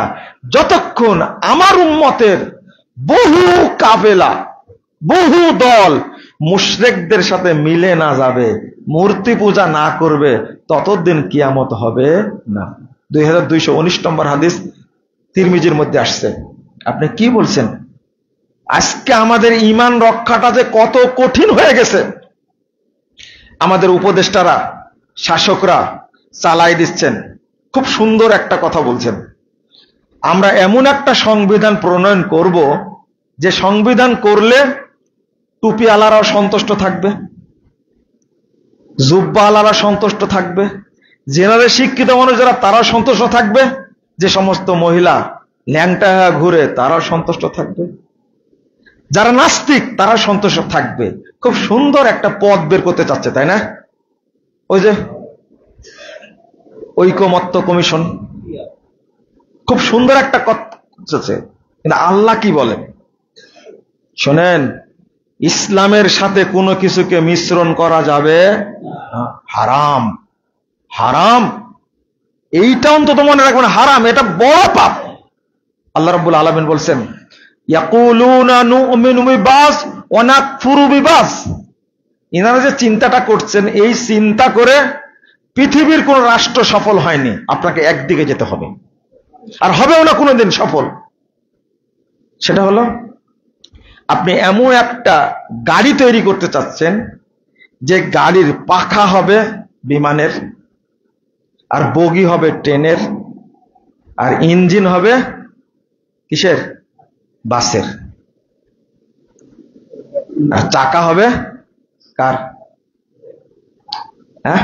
যতক্ষণ আমার উম্মতের বহু কাফেলা, বহু দল মুশরিকদের সাথে মিলে না যাবে, মূর্তি পূজা না করবে, ততদিন কিয়ামত হবে না। 2219 নম্বর হাদিস তিরমিজির মধ্যে আসছে। আপনি কি বলছেন? আজকে আমাদের ঈমান রক্ষাটা যে কত কঠিন হয়ে গেছে, আমাদের উপদেষ্টারা, শাসকরা চালাই দিচ্ছেন। খুব সুন্দর একটা কথা বলছেন, আমরা এমন একটা সংবিধান প্রণয়ন করব যে সংবিধান করলে টুপি আলারাও সন্তুষ্ট থাকবে, জুব্বা আলারা সন্তুষ্ট থাকবে, জেনারেল শিক্ষিত মানুষ যারা তারাও সন্তুষ্ট থাকবে, যে সমস্ত মহিলা ল্যাংটা ঘুরে তারাও সন্তুষ্ট থাকবে, যারা নাস্তিক তারা সন্তুষ্ট থাকবে। খুব সুন্দর একটা পথ বের করতে চাচ্ছে, তাই না? ওই যে ঐকমত্য কমিশন, খুব সুন্দর একটা কথা। কিন্তু আল্লাহ কি বলেন শোনেন, ইসলামের সাথে কোনো কিছুকে মিশ্রণ করা যাবে হারাম। হারাম এইটা অন্তত মনে রাখবেন, হারাম এটা বড় পাপ। আল্লাহ রাব্বুল আলামিন বলছেন ইয়াকুলুনা নুমিনু বিবাস ওয়া নাকফুরু বিবাস। ইনারা যে চিন্তাটা করছেন, এই চিন্তা করে পৃথিবীর কোন রাষ্ট্র সফল হয়নি। আপনাকে একদিকে যেতে হবে, আর হবেও না কোনোদিন সফল। সেটা হলো আপনি এমন একটা গাড়ি তৈরি করতে চাচ্ছেন যে গাড়ির পাখা হবে বিমানের, আর বগি হবে ট্রেনের, আর ইঞ্জিন হবে কিসের? বাসের, আর চাকা হবে কার? হ্যাঁ,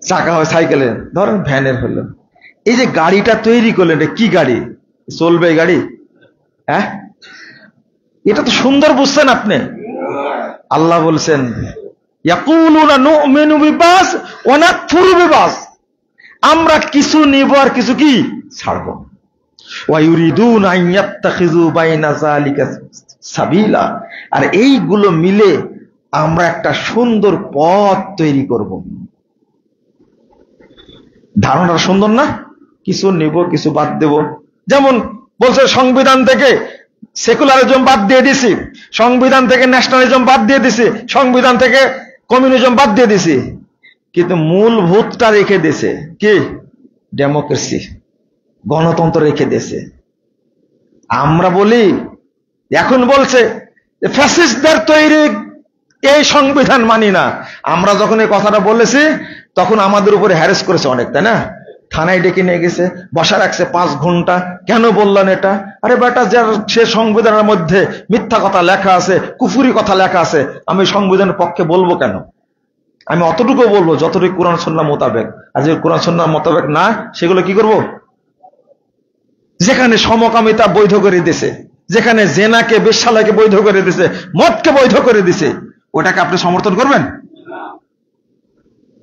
চাকা হবে সাইকেলের, ধরেন ভ্যানের হলো। এই যে গাড়িটা তৈরি করলেন, এটা কি গাড়ি? চলবে এই গাড়ি? হ্যাঁ, এটা তো সুন্দর বুঝছেন আপনি। আল্লাহ বলছেন ইয়াকুলুনা নুমিনু বিবাস ওয়া নাকফুরু বিবাস, আমরা কিছু নিব আর কিছু কি ছাড়ব। ওয়া ইউরিদুনা আন ইয়াত্তাখিযু বাইনা যালিকা সাবিলা, আর এইগুলো মিলে আমরা একটা সুন্দর পথ তৈরি করব। ধারণাটা সুন্দর না? কিছু নিব কিছু বাদ দেব। যেমন বলছে সংবিধান থেকে সেকুলারিজম বাদ দিয়ে দিছি, সংবিধান থেকে ন্যাশনালিজম বাদ দিয়ে দিছি, সংবিধান থেকে কমিউনিজম বাদ দিয়ে দিছি, কিন্তু মূলভূতটা রেখে দিয়েছে কি? ডেমোক্রেসি, গণতন্ত্র রেখে দিয়েছে। আমরা বলি, এখন বলছে ফ্যাসিস্টদের তৈরি এই সংবিধান মানি না। আমরা যখন এই কথাটা বলেছি তখন আমাদের উপরে হ্যারেস করেছে অনেক, তাই না? থানায় ডেকে নিয়ে গেছে, বসা রাখছে 5 ঘন্টা। কেন বললেন এটা? আরে বেটা, যার সে সংবিধানের মধ্যে মিথ্যা কথা লেখা আছে, কুফুরি কথা লেখা আছে, আমি সংবিধানের পক্ষে বলবো কেন? আমি অতটুকু বলবো যতটুকু কোরআন সুন্নাহ মোতাবেক। আর যে কোরআন সুন্নাহ মোতাবেক না, সেগুলো কি করব? যেখানে সমকামিতা বৈধ করে দিছে, যেখানে জেনাকে, বেশ্যালয়কে বৈধ করে দিছে, মদকে বৈধ করে দিছে, ওটাকে আপনি সমর্থন করবেন?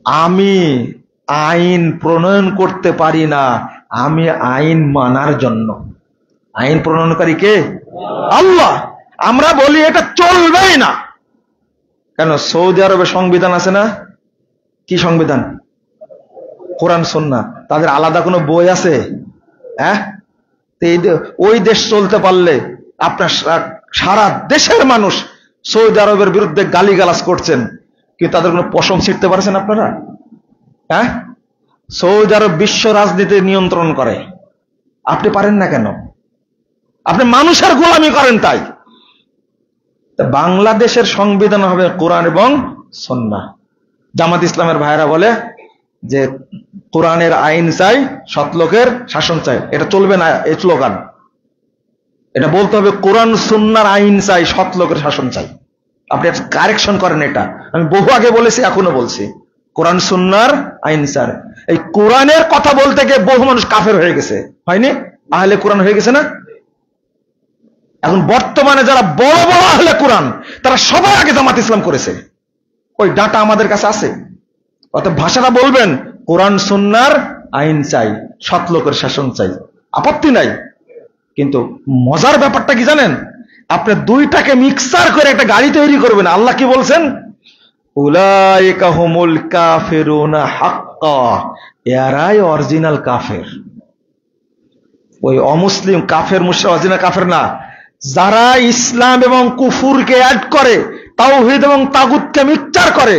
আমি আইন প্রণয়ন করতে পারি না, আমি আইন মানার জন্য। আইন প্রণয়নকারী কে? আল্লাহ। আমরা বলি এটা চলবেই না। কেন? সৌদি আরবে সংবিধান আছে না? কি সংবিধান? কোরআন সুন্নাহ। তাদের আলাদা কোনো বই আছে? হ্যাঁ, ওই দেশ চলতে পারলে আপনার সারা দেশের মানুষ সৌদি আরবের বিরুদ্ধে গালিগালাজ করছেন, কিন্তু তাদের কোনো পশম ছিঁড়তে পারছেন আপনারা? হ্যাঁ, সৌদি আরব বিশ্ব রাজনীতি নিয়ন্ত্রণ করে, আপনি পারেন না কেন? আপনি মানুষের গোলামি করেন। তাই বাংলাদেশের সংবিধান হবে কোরআন এবং সুন্নাহ। জামাত ইসলামের ভাইরা বলে যে কোরআনের আইন চাই, সৎলোকের শাসন চাই। এটা চলবে না এই স্লোগান। এটা বলতে হবে কোরআন সুন্নাহর আইন চাই, সৎলোকের শাসন চাই। আপনি কারেকশন করেন এটা। আমি বহু আগে বলেছি, এখনো বলছি, কোরআন সুন্নাহর আইন চাই। এই কোরআনের কথা বলতে গিয়ে বহু মানুষ কাফের হয়ে গেছে, হয়নি? আহলে কোরআন হয়ে গেছে না? এখন বর্তমানে যারা বড় বড় আহলে কোরআন, তারা সবার আগে জামাত ইসলাম করেছে। ওই ডাটা আমাদের কাছে আছে। অর্থাৎ ভাষাটা বলবেন কোরআন সুন্নাহর আইন চাই, সৎ লোকের শাসন চাই, আপত্তি নাই। কিন্তু মজার ব্যাপারটা কি জানেন? আপনি দুইটাকে মিক্সার করে একটা গাড়ি তৈরি করবেন। আল্লাহ কি বলছেন? উলাইকা হুমুল কাফিরুনা হাক্কা, এরাই অরিজিনাল কাফের। ওই অমুসলিম কাফের মুশরিক অরিজিনাল কাফের না। যারা ইসলাম এবং কুফুরকে অ্যাড করে, তাওহীদ এবং তাগুতকে মিক্সচার করে,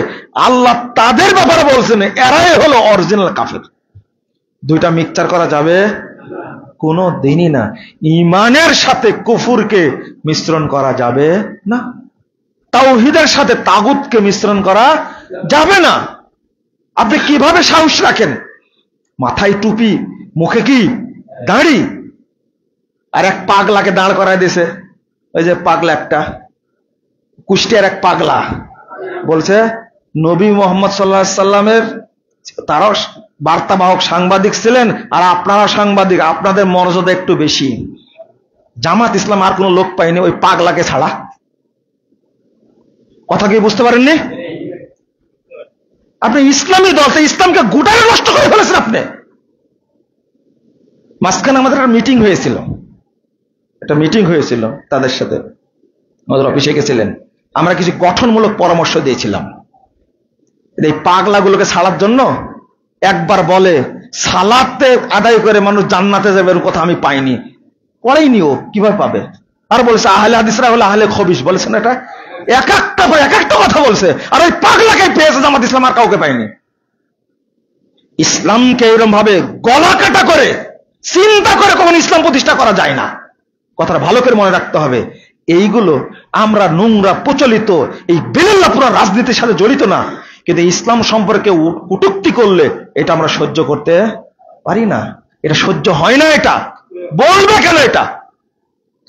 আল্লাহ তাদের ব্যাপারে বলছেন এরাই হলো অরিজিনাল কাফের। দুইটা মিক্সচার করা যাবে কোনো দিনই না। ঈমানের সাথে কুফুরকে মিশ্রণ করা যাবে না, তাওহীদের সাথে তাগুতকে মিশ্রণ করা যাবে না। আপনি কিভাবে সাহস রাখেন? মাথায় টুপি, মুখে কি দাড়ি, আর এক পাগলাকে দাঁড় করায় দিয়েছে। ওই যে পাগলা, একটা কুষ্টিয়ার এক পাগলা বলছে নবী মোহাম্মদ সাল্লাল্লাহু আলাইহি সাল্লামের, তারাও বার্তাবাহক সাংবাদিক ছিলেন, আর আপনারা সাংবাদিক, আপনাদের মর্যাদা একটু বেশি। জামাত ইসলাম আর কোন লোক পাইনি ওই পাগলাকে ছাড়া। কথা কি বুঝতে পারেননি? আপনি ইসলামী দল, ইসলামকে গোটায় নষ্ট করে ফেলেছেন আপনি। মাঝখানে আমাদের একটা মিটিং হয়েছিল তাদের সাথে, আমাদের অফিসে গেছিলেন। আমরা কিছু গঠনমূলক পরামর্শ দিয়েছিলাম। এই পাগলাগুলোকে ছাড়ার জন্য একবার বলে সালাতে আদায় করে মানুষ জান্নাতে যাবে, এর কথা আমি পাইনি। করেইনি, ও কিভাবে পাবে? আর বলেছে আহলে হাদিসরা হলো আহলে খবিস, বলেছেন এটা। এক একটা কথা বলছে, আর ওই পাগলাকে পেয়েছে জামাত ইসলাম, আর কাউকে পাইনি। ইসলামকে এরকম ভাবে গলা কাটা করে চিন্তা করে কখনো ইসলাম প্রতিষ্ঠা করা যায় না। কথাটা ভালো করে মনে রাখতে হবে। এইগুলো আমরা নোংরা প্রচলিত এই বেলাল্লাপুরা রাজনীতির সাথে জড়িত না, কিন্তু ইসলাম সম্পর্কে কটূক্তি করলে এটা আমরা সহ্য করতে পারি না। এটা সহ্য হয় না। এটা বলবে কেন? এটা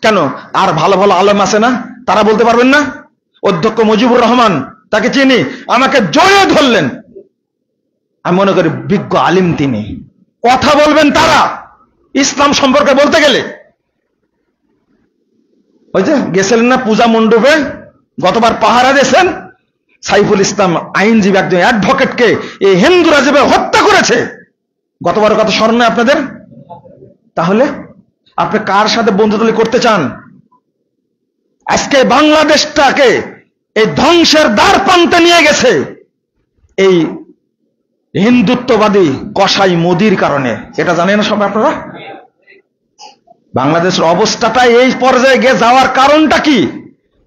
কেন? আর ভালো ভালো আলেম আছে না, তারা বলতে পারবেন না? অধ্যক্ষ মুজিবুর রহমান, তাকে চিনি, আমাকে জড়িয়ে ধরলেন। আমি মনে করি বিজ্ঞ আলিম তিনি, কথা বলবেন তারা ইসলাম সম্পর্কে বলতে গেলে। ওই যে গেছিলেন না পূজা মণ্ডপে, গতবার পাহারা দিয়েছেন, সাইফুল ইসলাম আইনজীবী একজন অ্যাডভোকেটকে এই হিন্দুরা যেভাবে হত্যা করেছে, গতবার কথা স্মরণ নেই আপনাদের? তাহলে আপনি কার সাথে বন্ধুদলি করতে চান? আজকে বাংলাদেশটাকে এই ধ্বংসের দ্বার প্রান্তে নিয়ে গেছে এই হিন্দুত্ববাদী কসাই মোদির কারণে। এটা জানেন না সবাই আপনারা? বাংলাদেশের অবস্থাটা এই পর্যায়ে গিয়ে যাওয়ার কারণটা কি?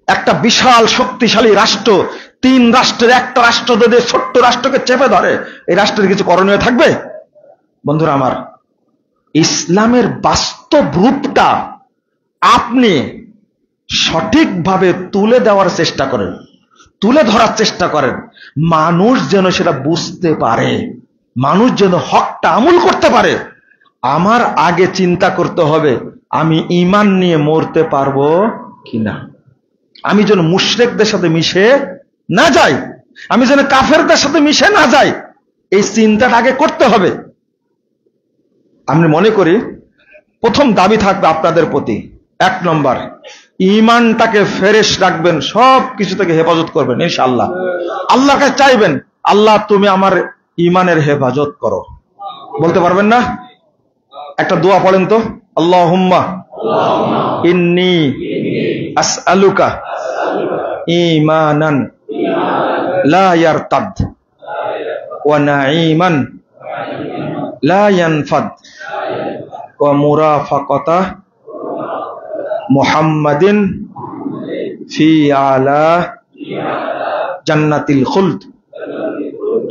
একটা বিশাল শক্তিশালী রাষ্ট্র, তিন রাষ্ট্রের একটা রাষ্ট্র যদি ছোট্ট রাষ্ট্রকে চেপে ধরে, এই রাষ্ট্রের কিছু করণীয় থাকবে? বন্ধুরা আমার, ইসলামের বাস্তব রূপটা আপনি সঠিকভাবে তুলে দেওয়ার চেষ্টা করেন, তুলে ধরার চেষ্টা করেন, মানুষ যেন সেটা বুঝতে পারে, মানুষ যেন হকটা আমল করতে পারে। আমার আগে চিন্তা করতে হবে আমি ঈমান নিয়ে মরতে পারবো কিনা, আমি যেন মুশরিকদের সাথে মিশে না যাই, আমি যেন কাফেরদের সাথে মিশে না যাই, এই চিন্তাটা আগে করতে হবে। আমি মনে করি প্রথম দাবি থাকবে আপনাদের প্রতি, 1 নম্বর, ঈমানটাকে ফ্রেশ রাখবেন, সব কিছু থেকে হেফাজত করবেন ইনশাআল্লাহ। আল্লাহকে চাইবেন, আল্লাহ তুমি আমার ঈমানের হেফাজত করো। বলতে পারবেন না? একটা দোয়া পড়েন তো, আল্লাহুম্মা ইন্নী আসআলুকা ঈমানান লা ইয়ারতাদ ওয়া নাঈমান লা ইয়ানফাদ ওয়া মুরাফাকাতা মুহাম্মাদিন ফি আলা জান্নাতিল খুলদ।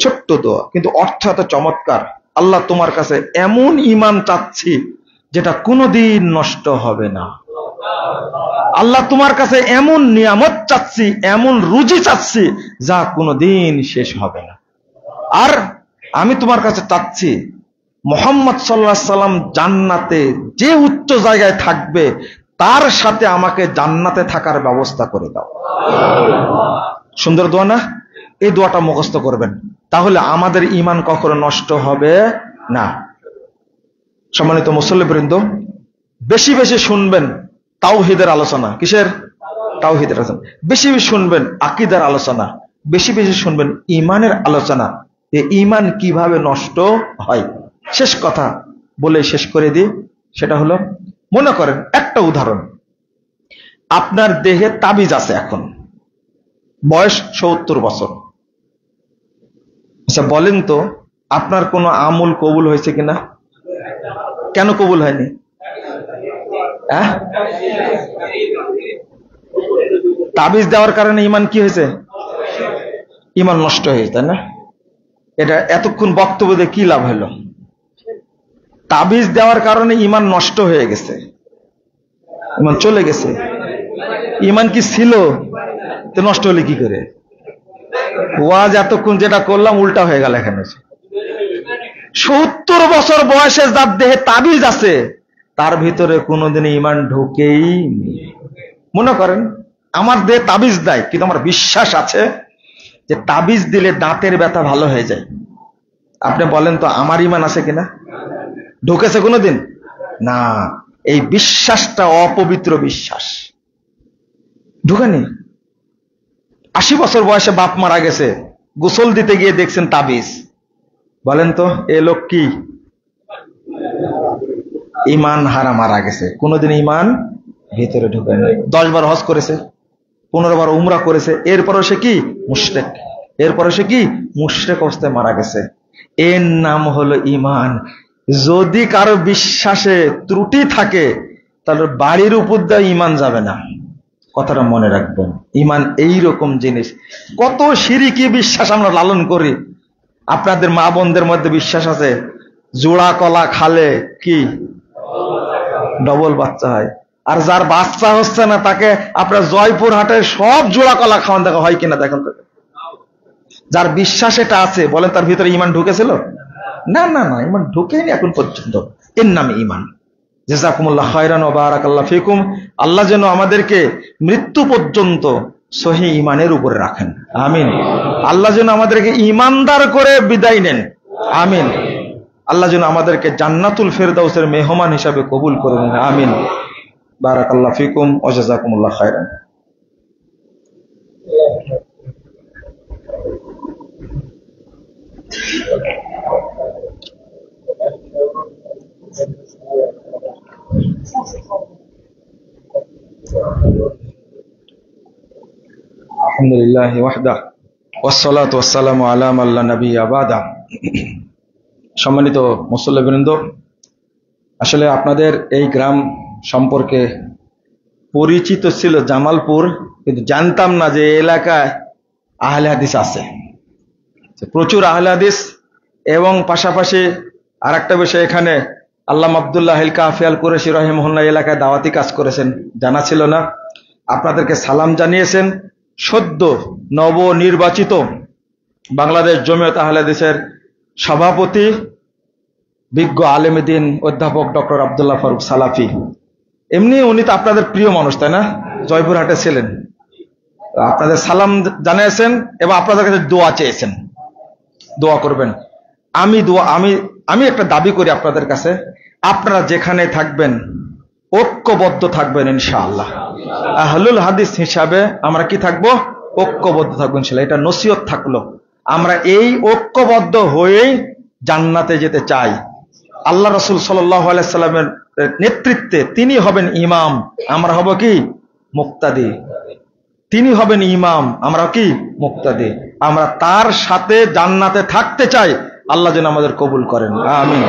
ছোট্ট দোয়া, কিন্তু অর্থ এত চমৎকার। আল্লাহ তোমার কাছে এমন ঈমান চাচ্ছি যেটা কোনোদিন নষ্ট হবে না। আল্লাহ তোমার কাছে এমন নিয়ামত চাচ্ছি, এমন রুজি চাচ্ছি যা কোনোদিন শেষ হবে না। আর আমি তোমার কাছে চাচ্ছি মুহাম্মদ সাল্লাল্লাহু আলাইহি সাল্লাম জান্নাতে যে উচ্চ জায়গায় থাকবে তার সাথে আমাকে জান্নাতে থাকার ব্যবস্থা করে দাও। সুন্দর দোয়া না? এই দোয়াটা মুখস্থ করবেন, তাহলে আমাদের ঈমান কখনো নষ্ট হবে না। সম্মানিত মুসল্লিবৃন্দ, বেশি বেশি শুনবেন তাওহীদের আলোচনা। কিসের? তাওহীদের আলোচনা। বেশি বেশি শুনবেন আকীদার আলোচনা, বেশি বেশি শুনবেন ঈমানের আলোচনা, যে ঈমান কিভাবে নষ্ট হয়। শেষ কথা বলে শেষ করে দিই, সেটা হলো, মনে করেন একটা উদাহরণ, আপনার দেহে তাবিজ আছে, এখন বয়স 70 বছর। আচ্ছা বলেন তো, আপনার কোনো আমল কবুল হয়েছে কিনা? কেন কবুল হয়নি? তাবিজ দেওয়ার কারণে ইমান কি হয়েছে? ইমান নষ্ট হয়েছে, তাই না? এটা এতক্ষণ বক্তব্য দিয়ে কি লাভ হলো? তাবিজ দেওয়ার কারণে ইমান নষ্ট হয়ে গেছে, ইমান চলে গেছে। ইমান কি ছিল? তো নষ্ট হলে কি করে? ওয়াজ এতক্ষণ যেটা করলাম উল্টা হয়ে গেল। এখানে 70 বছর বয়সে যার দেহে তাবিজ আছে, তার ভিতরে কোনোদিন ইমান ঢোকেই নেই। মনে করেন আমার দেহে তাবিজ দেয়, কিন্তু আমার বিশ্বাস আছে যে তাবিজ দিলে দাঁতের ব্যথা ভালো হয়ে যায়। আপনি বলেন তো আমার ইমান আছে কিনা? ঢুকেছে কোনোদিন? না। এই বিশ্বাসটা অপবিত্র বিশ্বাস, ঢুকেনি। 80 বছর বয়সে বাপ মারা গেছে, গোসল দিতে গিয়ে দেখছেন তাবিজ। বলেন তো এ লোক কি ইমান হারা মারা গেছে, কোনোদিন ইমান ভিতরে ঢুকেনি। 10 বার হজ করেছে, 15 বার উমরা করেছে, এরপরও সে কি মুশরিক, এরপরও সে কি মুশরিক অবস্থায় মারা গেছে। এর নাম হলো ইমান। যদি কারো বিশ্বাসে ত্রুটি থাকে তাহলে বাড়ির উপর দিয়ে ইমান যাবে না, কথাটা মনে রাখবেন। ইমান এই রকম জিনিস। কত শিরকি বিশ্বাস আমরা লালন করি। আপনাদের মা বোনদের মধ্যে বিশ্বাস আছে জোড়া কলা খালে কি ডবল বাচ্চা হয়, আর যার বাচ্চা হচ্ছে না তাকে আপনার জয়পুর হাটে সব জোড়া কলা খাওয়ান দেখা হয় কিনা দেখেন তো। যার বিশ্বাস এটা আছে, বলেন তার ভিতরে ইমান ঢুকেছিল? না না না, ইমান ঢুকেনি এখন পর্যন্ত। এর নামে ইমান। জাযাকুমুল্লাহ খায়রান ওয়া বারাকাল্লাহু ফিকুম। আল্লাহ যেন আমাদেরকে মৃত্যু পর্যন্ত সহি ইমানের উপরে রাখেন, আমিন। আল্লাহ যেন আমাদেরকে ইমানদার করে বিদায় নেন, আমিন। আল্লাহ যেন আমাদেরকে জান্নাতুল ফেরদাউসের মেহমান হিসাবে কবুল করে নেন, আমিন। বারাকাল্লাহু ফিকুম ওয়া জাযাকুমুল্লাহ খায়রান। আলহামদুলিল্লাহ ওয়াহদা ওয়াসসালাতু ওয়াসসালামু আলা মান লা নাবিয়্যা বাদা। সম্মানিত মুসল্লিবৃন্দ, আসলে আপনাদের এই গ্রাম সম্পর্কে পরিচিত ছিল জামালপুর, কিন্তু জানতাম না যে এই এলাকায় আহলে হাদিস আছে, প্রচুর আহলে হাদিস। এবং পাশাপাশি আর একটা বিষয়, এখানে আল্লামা আব্দুল্লাহ আল কাফি আল কুরাইশি রাহিমাহুল্লাহ এলাকায় দাওয়াতি কাজ করেছেন, জানা ছিল না। আপনাদেরকে সালাম জানিয়েছেন সদ্য নবনির্বাচিত বাংলাদেশ জমিয়ত আহলে হাদিসের সভাপতি বিজ্ঞ আলেম দ্বীন অধ্যাপক ডক্টর আব্দুল্লাহ ফারুক সালাফি। এমনি উনি তো আপনাদের প্রিয় মানুষ, তাই না? জয়পুরহাটে ছিলেন। আপনাদের সালাম জানিয়েছেন এবং আপনাদের কাছে দোয়া চেয়েছেন, দোয়া করবেন। আমি একটা দাবি করি আপনাদের কাছে, আপনারা যেখানে থাকবেন ঐক্যবদ্ধ থাকবেন ইনশাআল্লাহ। আহলুল হাদিস হিসাবে আমরা কি থাকবো? ঐক্যবদ্ধ থাকবো ইনশাআল্লাহ। এটা নসিহত থাকলো। আমরা এই ঐক্যবদ্ধ হয়েই জান্নাতে যেতে চাই। আল্লাহ রাসূল সাল্লাল্লাহু আলাইহি সাল্লামের নেতৃত্বে তিনি হবেন ইমাম, আমরা হব কি মুক্তাদি। তিনি হবেন ইমাম, আমরা কি মুক্তাদি। আমরা তার সাথে জান্নাতে থাকতে চাই। আল্লাহ যেন আমাদের কবুল করেন, আমিন।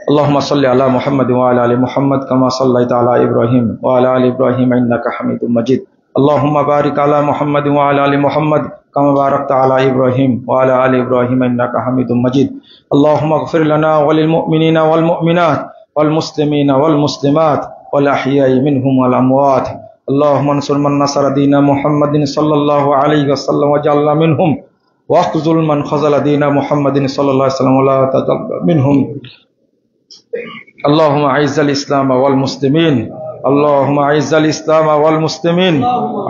আল্লাহুম্মা সাল্লি আলা মুহাম্মাদ ওয়া আলা আলি মুহাম্মাদ কামা সাল্লাইতা আলা ইব্রাহিম ওয়া আলা আলি ইব্রাহিম ইন্নাকা হামিদুম মাজিদ। আল্লাহুম্মা বারিক আলা মুহাম্মাদ ওয়া আলা আলি মুহাম্মাদ কামা বারাকতা আলা ইব্রাহিম ওয়া আলা আলি ইব্রাহিম ইন্নাকা হামিদুম মাজিদ। আল্লাহুম্মা ইগফির লানা ওয়া লিল মুমিনিনা ওয়াল মুমিনাত ওয়াল মুসলিমিনা ওয়াল মুসলিমাত ওয়াল আহইয়াই মিনহুম ওয়াল আমওয়াত। আল্লাহুম্মা আনসুর মান নাসারা দীনা মুহাম্মাদিন সাল্লাল্লাহু আলাইহি ওয়াসাল্লাম ওয়াজআলনা মিনহুম ওয়াখযুল মান খাযালা দীনা মুহাম্মাদিন সাল্লাল্লাহু আলাইহি ওয়াসাল্লাম ওয়া লা তাজাল্লা মিনহুম। اللهم اعز الاسلام والمسلمين، اللهم اعز الاسلام والمسلمين،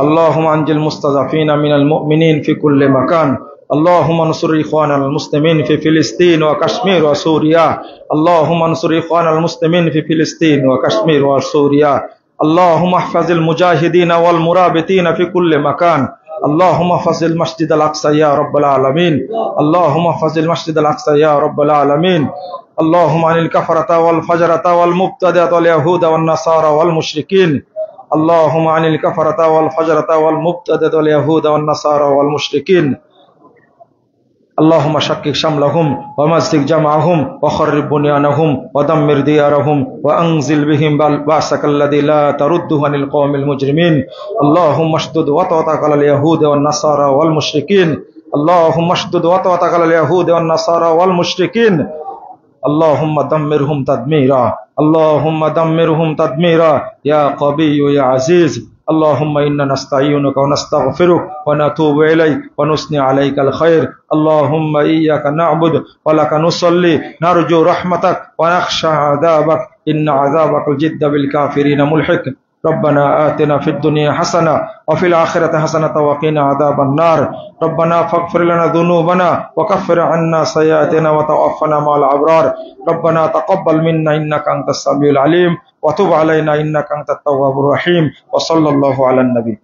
اللهم انجل المستضعفين من المؤمنين في كل مكان، اللهم انصر اخواننا المسلمين في فلسطين وكشمير وسوريا، اللهم انصر اخواننا المسلمين في فلسطين وكشمير وسوريا، اللهم احفظ المجاهدين والمرابطين في كل مكان، اللهم احفظ المسجد الاقصى يا رب العالمين، اللهم احفظ المسجد الاقصى يا رب العالمين، اللهم عن الكفرة والفجرة والمبتدعة واليهود والنصارى والمشركين، اللهم عن الكفرة والفجرة والمبتدة واليهود والنصارى والمشركين اللهم شكك شملهم ومزق جمعهم وخرب بنيانهم ودمر ديارهم وأنزل بهم بأسك الذي لا ترده عن القوم المجرمين اللهم اشدد وطأتك على اليهود والنصارى والمشركين اللهم اشدد وطأتك على اليهود والنصارى والمشركين اللهم دمرهم تدميرا اللهم دمرهم تدميرا يا قوي يا عزيز اللهم إنا نستعينك ونستغفرك ونتوب إليك ونثني عليك الخير اللهم إياك نعبد ولك نصلي نرجو رحمتك ونخشى عذابك إن عذابك الجد بالكافرين ملحق ربنا آتنا في الدنيا حسنة وفي الآخرة حسنة وقنا عذاب النار ربنا فاغفر لنا ذنوبنا وكفر عنا سيئاتنا وتوفنا مع الأبرار ربنا تقبل منا إنك أنت السميع العليم وتب علينا إنك أنت التواب الرحيم وصلى الله على النبي